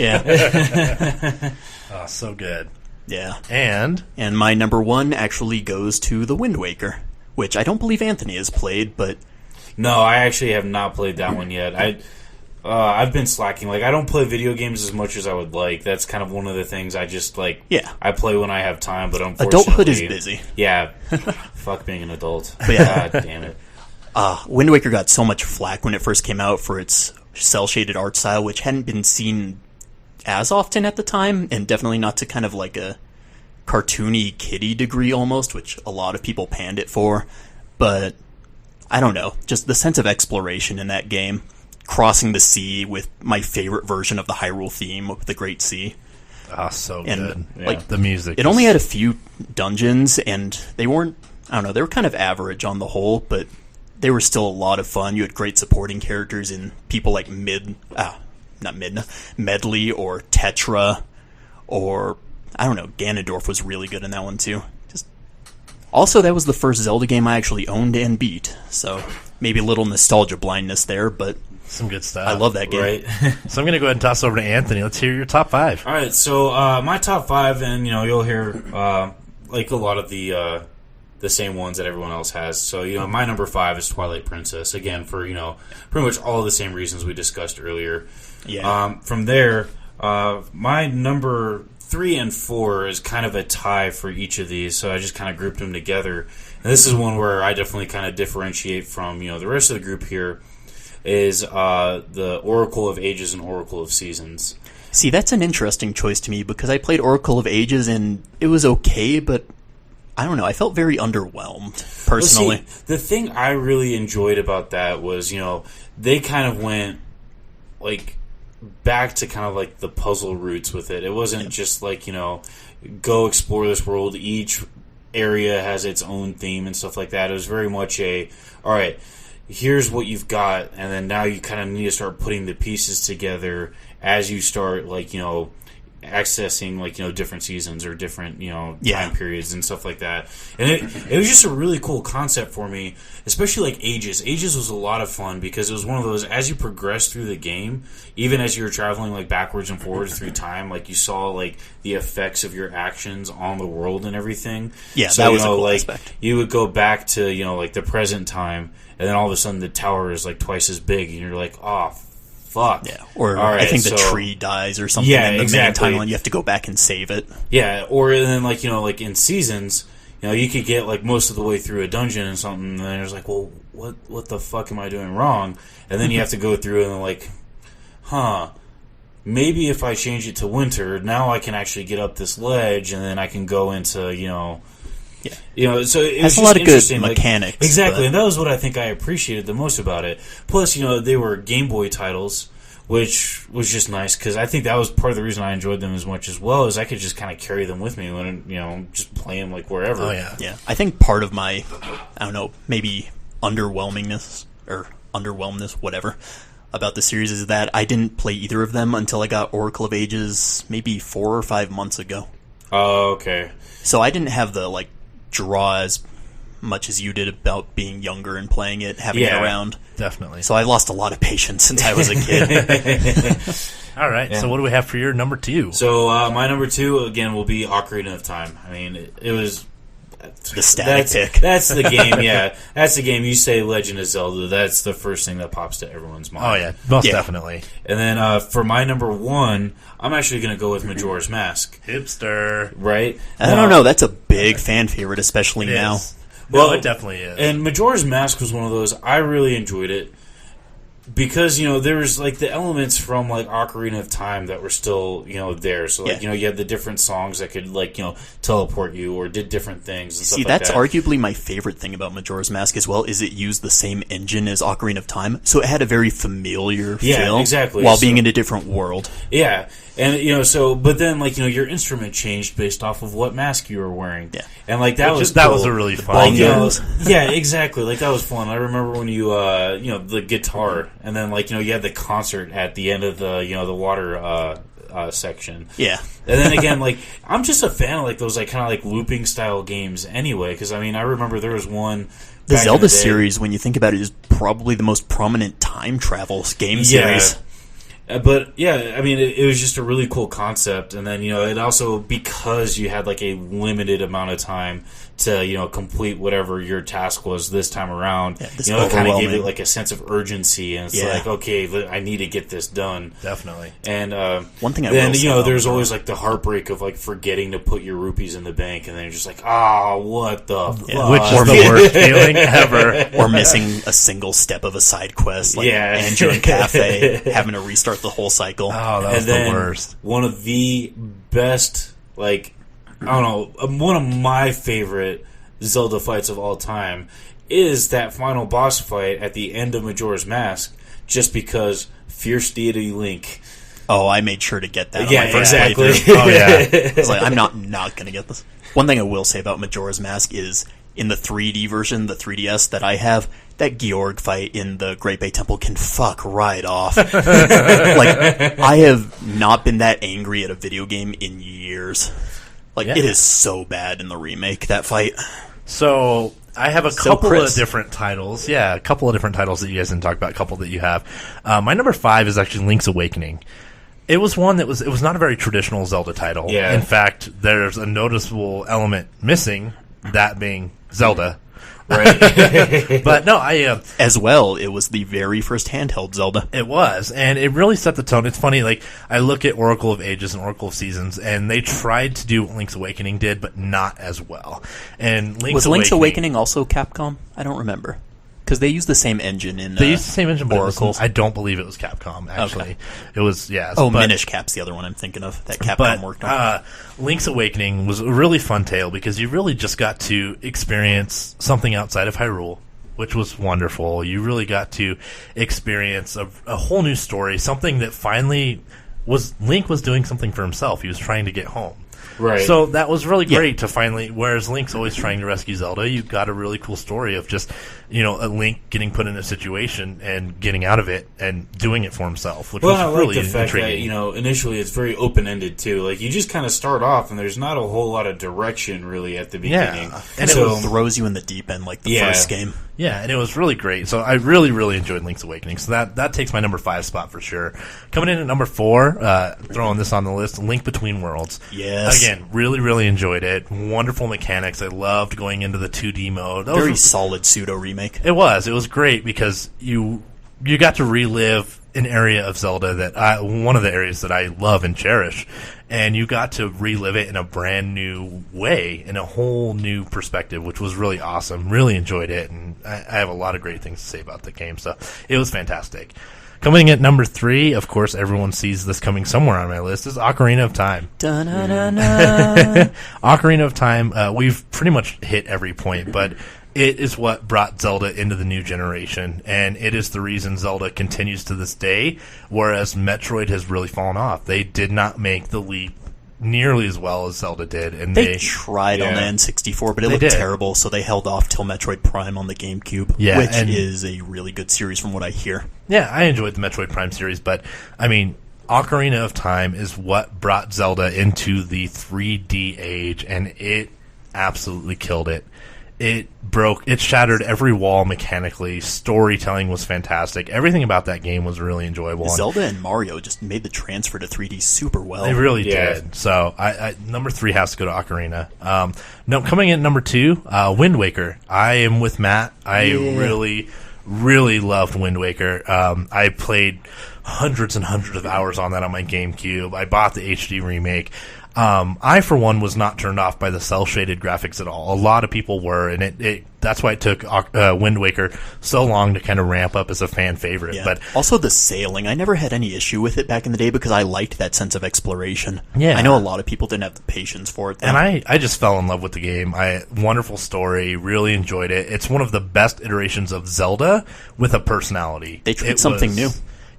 oh, so good. Yeah, and my number 1 actually goes to The Wind Waker, which I don't believe Anthony has played, but no, I actually have not played that one yet. I've been slacking. Like, I don't play video games as much as I would like. That's kind of one of the things I just, like, I play when I have time, but unfortunately... Adulthood is busy. Yeah. Fuck being an adult. But yeah. God damn it. Wind Waker got so much flack when it first came out for its cel-shaded art style, which hadn't been seen as often at the time, and definitely not to kind of like a cartoony kiddie degree almost, which a lot of people panned it for. But, I don't know, just the sense of exploration in that game... Crossing the sea with my favorite version of the Hyrule theme with the Great Sea. Ah, so and, good. Like, the music. It only had a few dungeons, and they weren't, I don't know, they were kind of average on the whole, but they were still a lot of fun. You had great supporting characters in people like Medley or Tetra, or, I don't know, Ganondorf was really good in that one too. Also, that was the first Zelda game I actually owned and beat, so maybe a little nostalgia blindness there, but... Some good stuff. I love that game. Right. So I'm going to go ahead and toss over to Anthony. Let's hear your top 5. All right, so my top 5, and you know, you'll hear like a lot of the same ones that everyone else has. So, you know, my number 5 is Twilight Princess. Again, for, you know, pretty much all the same reasons we discussed earlier. Yeah. From there, my number 3 and 4 is kind of a tie for each of these, so I just kind of grouped them together. And this is one where I definitely kind of differentiate from, you know, the rest of the group here. Is the Oracle of Ages and Oracle of Seasons. See, that's an interesting choice to me because I played Oracle of Ages and it was okay, but I don't know. I felt very underwhelmed, personally. Well, see, the thing I really enjoyed about that was, you know, they kind of went like back to kind of like the puzzle roots with it. It wasn't just like, go explore this world. Each area has its own theme and stuff like that. It was very much all right, here's what you've got, and then now you kind of need to start putting the pieces together as you start, like, accessing, like, different seasons or different, time periods and stuff like that. And it was just a really cool concept for me, especially like Ages. Ages was a lot of fun because it was one of those, as you progress through the game, even as you were traveling like backwards and forwards through time, like you saw like the effects of your actions on the world and everything. Yeah, so, that was a cool like, aspect. You would go back to, like the present time, and then all of a sudden the tower is like twice as big, and you're like, oh, fuck. Yeah, or right, I think the tree dies or something in the main timeline. You have to go back and save it. Yeah, or then like, like in seasons, you could get like most of the way through a dungeon and something, and then there's like, well, what the fuck am I doing wrong? And then you have to go through and then like, maybe if I change it to winter, now I can actually get up this ledge, and then I can go into, so it was a lot of good like, mechanics. Exactly, and that was what I think I appreciated the most about it. Plus, they were Game Boy titles, which was just nice, because I think that was part of the reason I enjoyed them as much as well, is I could just kind of carry them with me when, just play them like wherever. Oh, yeah. Yeah, I think part of my, I don't know, maybe underwhelmingness, whatever, about the series is that I didn't play either of them until I got Oracle of Ages maybe 4 or 5 months ago. Oh, okay. So I didn't have the, like, draw as much as you did about being younger and playing it, having it around. Definitely. So I lost a lot of patience since I was a kid. All right, so what do we have for your number 2? So my number 2, again, will be Ocarina of Time. I mean, it was... The static pick. That's the game, yeah. That's the game. You say Legend of Zelda, that's the first thing that pops to everyone's mind. Oh, yeah, most definitely. And then for my number 1, I'm actually going to go with Majora's Mask. Hipster. Right? I don't know. That's a big fan favorite, especially now. Well, it definitely is. And Majora's Mask was one of those, I really enjoyed it. Because, there was, like, the elements from, like, Ocarina of Time that were still, there. So, like, you had the different songs that could, like, teleport you or did different things and stuff like that. See, that's arguably my favorite thing about Majora's Mask as well, is it used the same engine as Ocarina of Time. So it had a very familiar feel. Exactly. While being in a different world. Yeah. And, but then, like, your instrument changed based off of what mask you were wearing. Yeah. And, like, that was that cool. was a really fun. Yeah, exactly. Like, that was fun. I remember when you, the guitar, and then, like, you had the concert at the end of the, the water section. Yeah. And then again, like, I'm just a fan of, like, those, like, kind of, like, looping style games anyway, because, I mean, I remember there was one... The Zelda series, when you think about it, is probably the most prominent time travel game series. But, yeah, I mean, it was just a really cool concept. And then, it also, because you had, like, a limited amount of time to, complete whatever your task was this time around, it kind of gave it, like, a sense of urgency. And it's like, okay, I need to get this done. Definitely. And one thing I will say, there's always, like, the heartbreak of, like, forgetting to put your rupees in the bank. And then you're just like, what the fuck? Which is the worst feeling ever. Or missing a single step of a side quest, like Andrew and Cafe, having to restart the whole cycle. Oh, that was the worst. One of the best, like, I don't know, one of my favorite Zelda fights of all time is that final boss fight at the end of Majora's Mask, just because Fierce Deity Link. Oh, I made sure to get that on yeah, my first exactly. playthrough. Oh, yeah. I was like, I'm not going to get this. One thing I will say about Majora's Mask is, in the 3D version, the 3DS that I have, that Georg fight in the Great Bay Temple can fuck right off. Like, I have not been that angry at a video game in years. Like, it is so bad in the remake, that fight. So, I have a couple of different titles. Yeah, a couple of different titles that you guys didn't talk about, a couple that you have. My number 5 is actually Link's Awakening. It was one that it was not a very traditional Zelda title. Yeah. In fact, there's a noticeable element missing, that being Zelda. Right. But no, as well, it was the very first handheld Zelda. It was, and it really set the tone. It's funny, like, I look at Oracle of Ages and Oracle of Seasons, and they tried to do what Link's Awakening did, but not as well. And Was Link's Awakening also Capcom? I don't remember. Because they used the same engine in They used the same engine, but Oracle. I don't believe it was Capcom, actually. Okay. It was, yeah. Oh, Minish Cap's the other one I'm thinking of that Capcom worked on. Link's Awakening was a really fun tale because you really just got to experience something outside of Hyrule, which was wonderful. You really got to experience a whole new story, something that finally Link was doing something for himself. He was trying to get home. Right. So that was really great to finally, whereas Link's always trying to rescue Zelda, you got a really cool story of just, a Link getting put in a situation and getting out of it and doing it for himself, which was really the fact intriguing. that, initially it's very open-ended, too. Like, you just kind of start off, and there's not a whole lot of direction, really, at the beginning. Yeah. And so, it throws you in the deep end like the first game. Yeah, and it was really great. So I really, really enjoyed Link's Awakening. So that takes my number 5 spot for sure. Coming in at number 4, throwing this on the list, Link Between Worlds. Yes. Again, really, really enjoyed it. Wonderful mechanics. I loved going into the 2D mode. Very solid pseudo remake. It was great because you got to relive an area of Zelda that one of the areas that I love and cherish, and you got to relive it in a brand new way, in a whole new perspective, which was really awesome. Really enjoyed it, and I have a lot of great things to say about the game, so it was fantastic. Coming at number 3, of course, everyone sees this coming somewhere on my list, is Ocarina of Time. Ocarina of Time, we've pretty much hit every point, but it is what brought Zelda into the new generation, and it is the reason Zelda continues to this day, whereas Metroid has really fallen off. They did not make the leap nearly as well as Zelda did. And they tried on the N64, but it looked terrible, so they held off till Metroid Prime on the GameCube, which is a really good series from what I hear. Yeah, I enjoyed the Metroid Prime series, but, I mean, Ocarina of Time is what brought Zelda into the 3D age, and it absolutely killed it. It shattered every wall mechanically. Storytelling was fantastic. Everything about that game was really enjoyable. Zelda and Mario just made the transfer to 3D super well. They really did. So, number 3 has to go to Ocarina. Coming in at number 2, Wind Waker. I am with Matt. I really, really loved Wind Waker. I played hundreds and hundreds of hours on that on my GameCube. I bought the HD remake. I, for one, was not turned off by the cel-shaded graphics at all. A lot of people were, and that's why it took Wind Waker so long to kind of ramp up as a fan favorite. Yeah. But also the sailing, I never had any issue with it back in the day because I liked that sense of exploration. Yeah. I know a lot of people didn't have the patience for it, though. And I just fell in love with the game. Wonderful story, really enjoyed it. It's one of the best iterations of Zelda with a personality. They tried something new.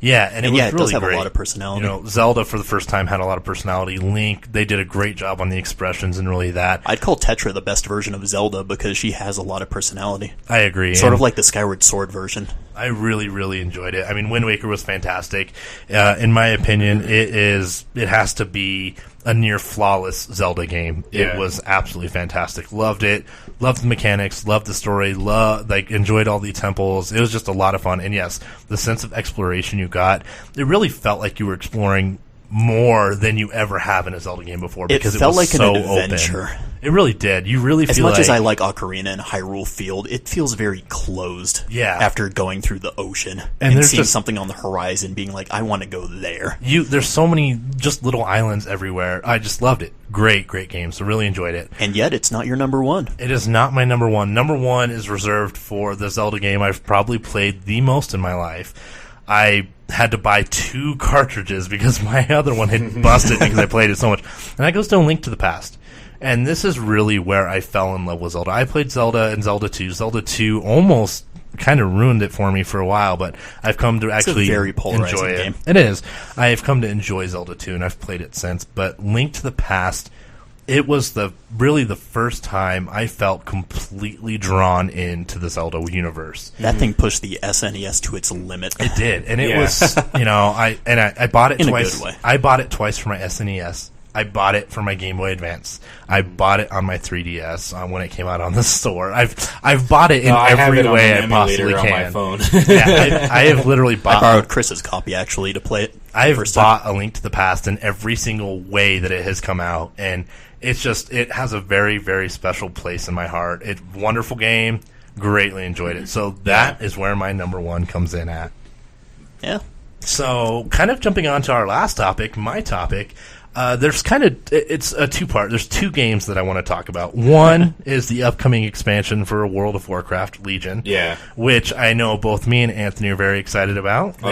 Yeah, and it was really does have great. A lot of personality. Zelda for the first time had a lot of personality. Link, they did a great job on the expressions and really that. I'd call Tetra the best version of Zelda because she has a lot of personality. I agree. Sort of like the Skyward Sword version. I really, really enjoyed it. I mean, Wind Waker was fantastic. In my opinion, it has to be a near flawless Zelda game. It was absolutely fantastic. Loved it. Loved the mechanics. Loved the story. Enjoyed all the temples. It was just a lot of fun. And yes, the sense of exploration you got, it really felt like you were exploring more than you ever have in a Zelda game before because it felt was like so an adventure. Open. It really did. You really feel as much like, as I like Ocarina and Hyrule Field, it feels very closed. Yeah. After going through the ocean and seeing something on the horizon, being like, I want to go there. There's so many just little islands everywhere. I just loved it. Great game. So really enjoyed it. And yet, it's not your number 1. It is not my number 1. Number 1 is reserved for the Zelda game I've probably played the most in my life. I had to buy 2 cartridges because my other one had busted because I played it so much. And that goes to A Link to the Past. And this is really where I fell in love with Zelda. I played Zelda and Zelda 2. Zelda 2 almost kind of ruined it for me for a while, but I've come to actually very polarizing enjoy it. Game. It is. I have come to enjoy Zelda 2, and I've played it since. But Link to the Past, it was really the first time I felt completely drawn into the Zelda universe. That thing pushed the SNES to its limit. It did, and it was, I bought it twice. In a good way. I bought it twice for my SNES. I bought it for my Game Boy Advance. I bought it on my 3DS when it came out on the store. I've bought it in every way I possibly can. On my phone. I have literally bought. I borrowed Chris's copy actually to play it. I've bought A Link to the Past in every single way that it has come out, and it has a very, very special place in my heart. It's a wonderful game. Greatly enjoyed it. So that is where my number 1 comes in at. Yeah. So, kind of jumping on to our last topic, my topic. It's a 2-part. There's 2 games that I want to talk about. One is the upcoming expansion for World of Warcraft Legion. Yeah. Which I know both me and Anthony are very excited about.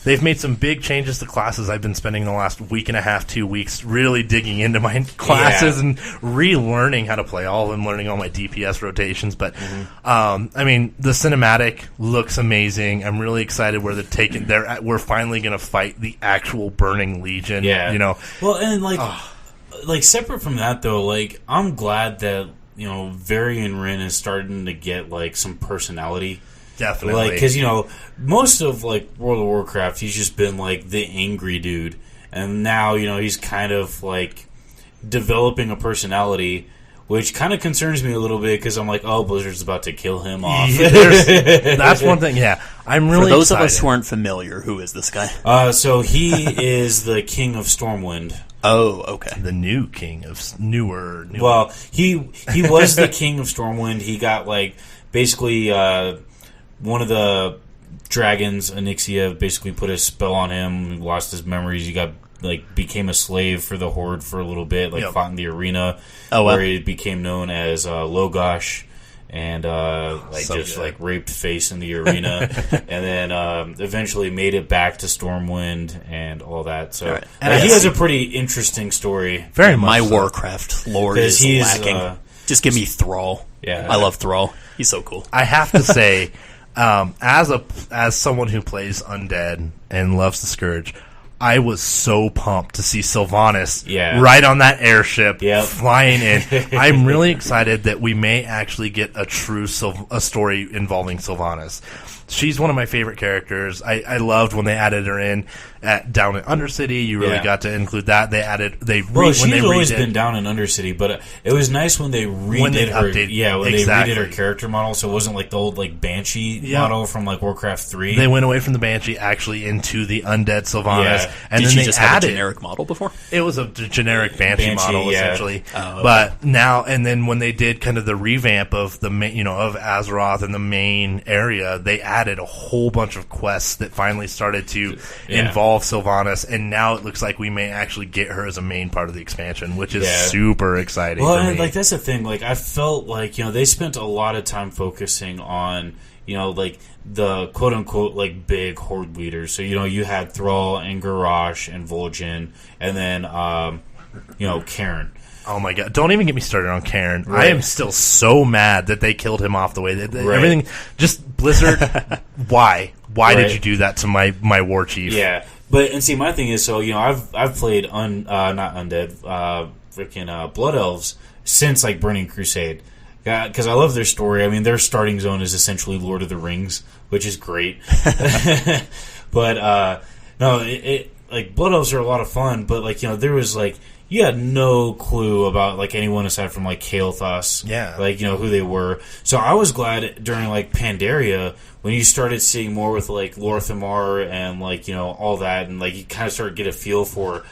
They've made some big changes to classes. I've been spending the last week and a half, 2 weeks, really digging into my classes and relearning how to play all of them, learning all my DPS rotations. But, I mean, the cinematic looks amazing. I'm really excited where they're taking. We're finally going to fight the actual Burning Legion. Yeah. You know. Well, and like separate from that though, like I'm glad that Varian Rin is starting to get like some personality. Definitely. Like, because, most of, like, World of Warcraft, he's just been, like, the angry dude. And now, he's kind of, like, developing a personality, which kind of concerns me a little bit, because I'm like, oh, Blizzard's about to kill him off. That's one thing, yeah. I'm really For those excited. of us who aren't familiar, who is this guy? So he is the king of Stormwind. Oh, okay. The new king of newer. Well, he was the king of Stormwind. He got, like, basically... one of the dragons, Onyxia, basically put a spell on him. He lost his memories. He became a slave for the Horde for a little bit. Fought in the arena, where he became known as Logosh, and raped face in the arena, and then eventually made it back to Stormwind and all that. So he has a pretty interesting story. Very much. My so. Warcraft lore is lacking. Just give me Thrall. Yeah, I love Thrall. He's so cool. I have to say. As someone who plays Undead and loves the Scourge, I was so pumped to see Sylvanas right on that airship flying in. I'm really excited that we may actually get a true a story involving Sylvanas. She's one of my favorite characters. I loved when they added her in down in Undercity. You really got to include that. She's always been down in Undercity, but it was nice when they redid her. They redid her character model, so it wasn't like the old Banshee model from Warcraft 3. They went away from the Banshee actually into the undead Sylvanas, and Did then she they just added have a generic model before? It was a generic Banshee model essentially, Oh, okay. but now and then when they did kind of the revamp of the of Azeroth and the main area, they added a whole bunch of quests that finally started to involve Sylvanas, and now it looks like we may actually get her as a main part of the expansion, which is super exciting. Well, for and me. that's the thing. I felt like they spent a lot of time focusing on the quote unquote big horde leaders. So you had Thrall and Garrosh and Vol'jin, and then Karen. Oh my god! Don't even get me started on Karen. Right. I am still so mad that they killed him off the way that everything. Just Blizzard. Why? Why did you do that to my war chief? Yeah, but and see, my thing is, so I've played not undead, freaking Blood Elves since Burning Crusade, because I love their story. I mean, their starting zone is essentially Lord of the Rings, which is great. But no, it Blood Elves are a lot of fun. But there was you had no clue about anyone aside from Kael'thas, who they were. So I was glad during Pandaria when you started seeing more with Lorthamar and all that, and you kind of started to get a feel for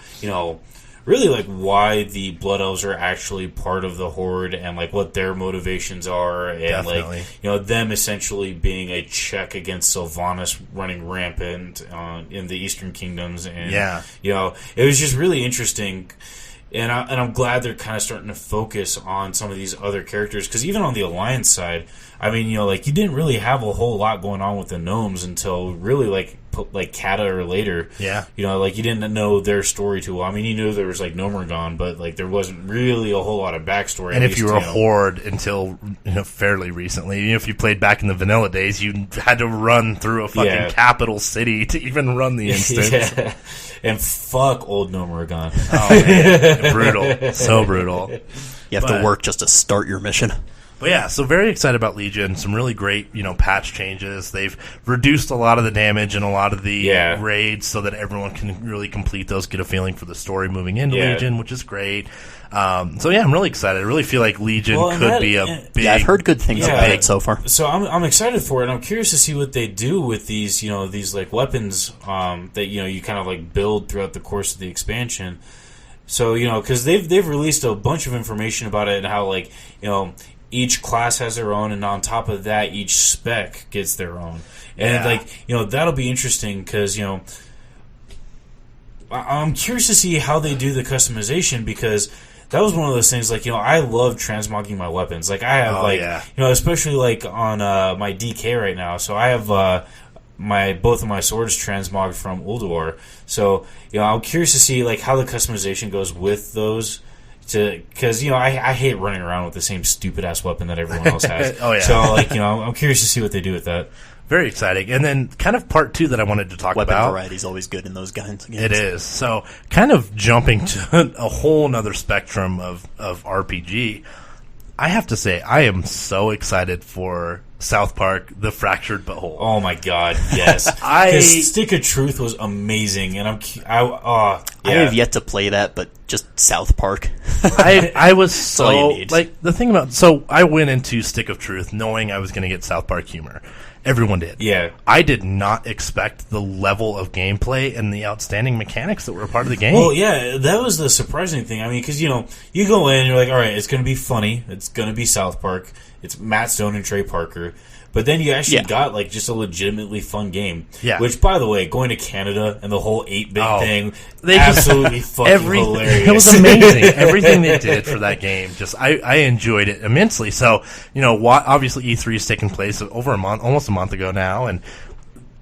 really why the Blood Elves are actually part of the Horde and what their motivations are, and Definitely. Them essentially being a check against Sylvanas running rampant in the Eastern Kingdoms, and it was just really interesting. And I'm glad they're kind of starting to focus on some of these other characters, because even on the Alliance side, I mean, you didn't really have a whole lot going on with the gnomes until really Kata or later. Yeah. You didn't know their story too well. I mean, you knew there was Gnomergon, but there wasn't really a whole lot of backstory. And if you were a horde until fairly recently, if you played back in the vanilla days, you had to run through a fucking capital city to even run the instance. Yeah. And fuck old Gnomergon. Oh man, brutal, so brutal. You have to work just to start your mission. But yeah, so very excited about Legion. Some really great, patch changes. They've reduced a lot of the damage and a lot of the raids so that everyone can really complete those, get a feeling for the story moving into Legion, which is great. So yeah, I'm really excited. I really feel like Legion could be a big... Yeah, I've heard good things about it so far. So I'm excited for it. I'm curious to see what they do with these, these weapons that you kind of build throughout the course of the expansion. So because they've released a bunch of information about it and how each class has their own, and on top of that, each spec gets their own. And that'll be interesting because I'm curious to see how they do the customization, because that was one of those things. I love transmogging my weapons. I have especially on my DK right now. So I have both of my swords transmogged from Ulduar. So I'm curious to see like how the customization goes with those. Because I hate running around with the same stupid ass weapon that everyone else has. Oh yeah. So like I'm curious to see what they do with that. Very exciting. And then kind of part 2 that I wanted to talk Weapon about. variety is always good in those kinds of games. It is. So kind of jumping to a whole nother spectrum of RPG, I have to say I am so excited for South Park, The Fractured But Whole. Oh my god, yes. Because Stick of Truth was amazing, and I have yet to play that, but just South Park. I was all you so need. like the thing about I went into Stick of Truth knowing I was going to get South Park humor. Everyone did. Yeah. I did not expect the level of gameplay and the outstanding mechanics that were a part of the game. Well, yeah, that was the surprising thing. I mean, because, you go in and you're like, all right, it's going to be funny. It's going to be South Park. It's Matt Stone and Trey Parker. But then you actually got, like, just a legitimately fun game. Yeah. Which, by the way, going to Canada and the whole 8-bit thing, they absolutely fucking hilarious. It was amazing. Everything they did for that game, I enjoyed it immensely. So, obviously E3 is taking place over almost a month ago now, and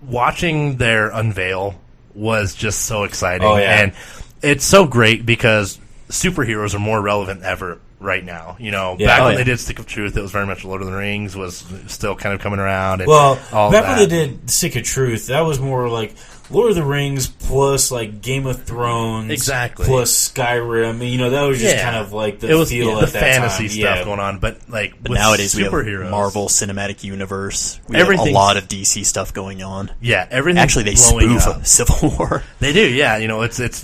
watching their unveil was just so exciting. Oh, yeah. And it's so great because superheroes are more relevant than ever right now. Back when they did Stick of Truth, it was very much Lord of the Rings was still kind of coming around. And all back that. when they did Stick of Truth, that was more like Lord of the Rings plus like Game of Thrones, plus Skyrim. That was just kind of like the feel at the that fantasy time. stuff going on. But like But with nowadays we superheroes, have Marvel Cinematic Universe. We have a lot of DC stuff going on. Yeah, everything. Actually, they spoof Civil War. They do. Yeah, it's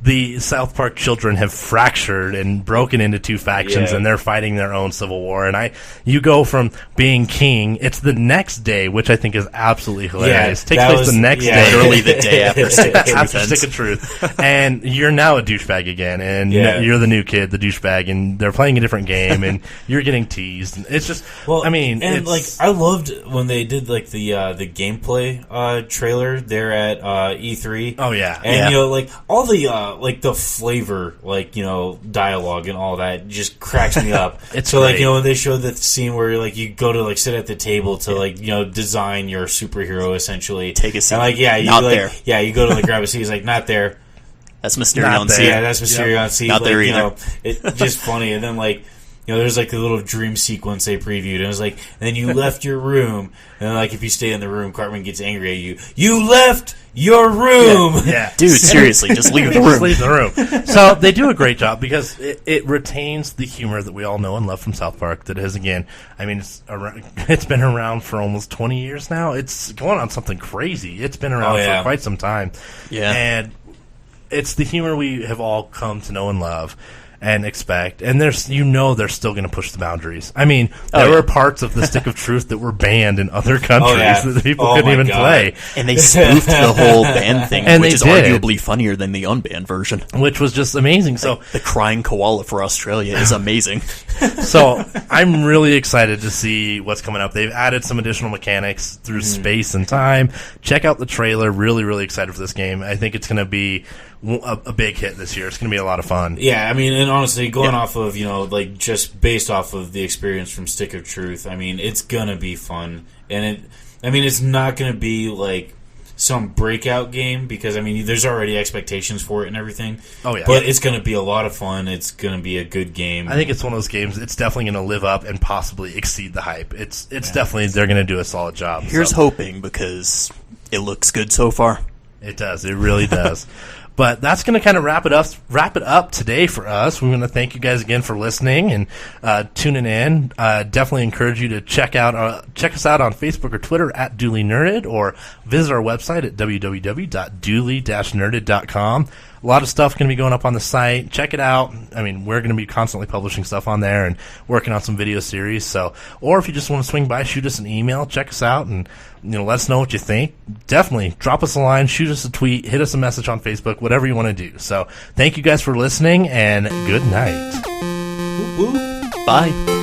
the South Park children have fractured and broken into two factions, and they're fighting their own civil war. And you go from being king. It's the next day, which I think is absolutely hilarious. Takes place the next day. The day after Stick of Truth. Stick of Truth. And you're now a douchebag again, and you're the new kid, the douchebag, and they're playing a different game, and you're getting teased. And it's just, I loved when they did like the gameplay trailer there at E3. Oh yeah, and all the flavor, dialogue and all that just cracks me up. It's so great. when they show the scene where you go to sit at the table to design your superhero essentially, take a seat, and not there. Yeah, you go to grab a seat. He's like, not there. That's Mysterio on seat. Yeah, that's Mysterio on seat. Not there either. It's just funny. And then there's a little dream sequence they previewed, and it was and then you left your room, and then if you stay in the room, Cartman gets angry at you. You left your room. Yeah. Dude, seriously, just leave the room. Just leave the room. So they do a great job because it retains the humor that we all know and love from South Park. That is, again, it's been around for almost 20 years now. It's going on something crazy. It's been around for quite some time. Yeah. And it's the humor we have all come to know and love and expect, and they're still going to push the boundaries. There were parts of the Stick of Truth that were banned in other countries that people couldn't even play, and they spoofed the whole ban thing, which is arguably funnier than the unbanned version, which was just amazing. So the crying koala for Australia is amazing. So I'm really excited to see what's coming up. They've added some additional mechanics through space and time. Check out the trailer. Really, really excited for this game. I think it's going to be a big hit this year. It's going to be a lot of fun. Yeah, and honestly, going off of, just based off of the experience from Stick of Truth, it's going to be fun. And it's not going to be some breakout game because, there's already expectations for it and everything. Oh, yeah. But it's going to be a lot of fun. It's going to be a good game. I think it's one of those games, it's definitely going to live up and possibly exceed the hype. It's definitely, they're going to do a solid job. Here's hoping because it looks good so far. It does. It really does. But that's going to kind of wrap it up today for us. We want to thank you guys again for listening and tuning in. Definitely encourage you to check us out on Facebook or Twitter at Duly Nerded, or visit our website at www.duly-nerded.com. A lot of stuff going to be going up on the site. Check it out. We're going to be constantly publishing stuff on there and working on some video series. So, or if you just want to swing by, shoot us an email, check us out, and let us know what you think. Definitely drop us a line, shoot us a tweet, hit us a message on Facebook, whatever you want to do. So, thank you guys for listening, and good night. Bye.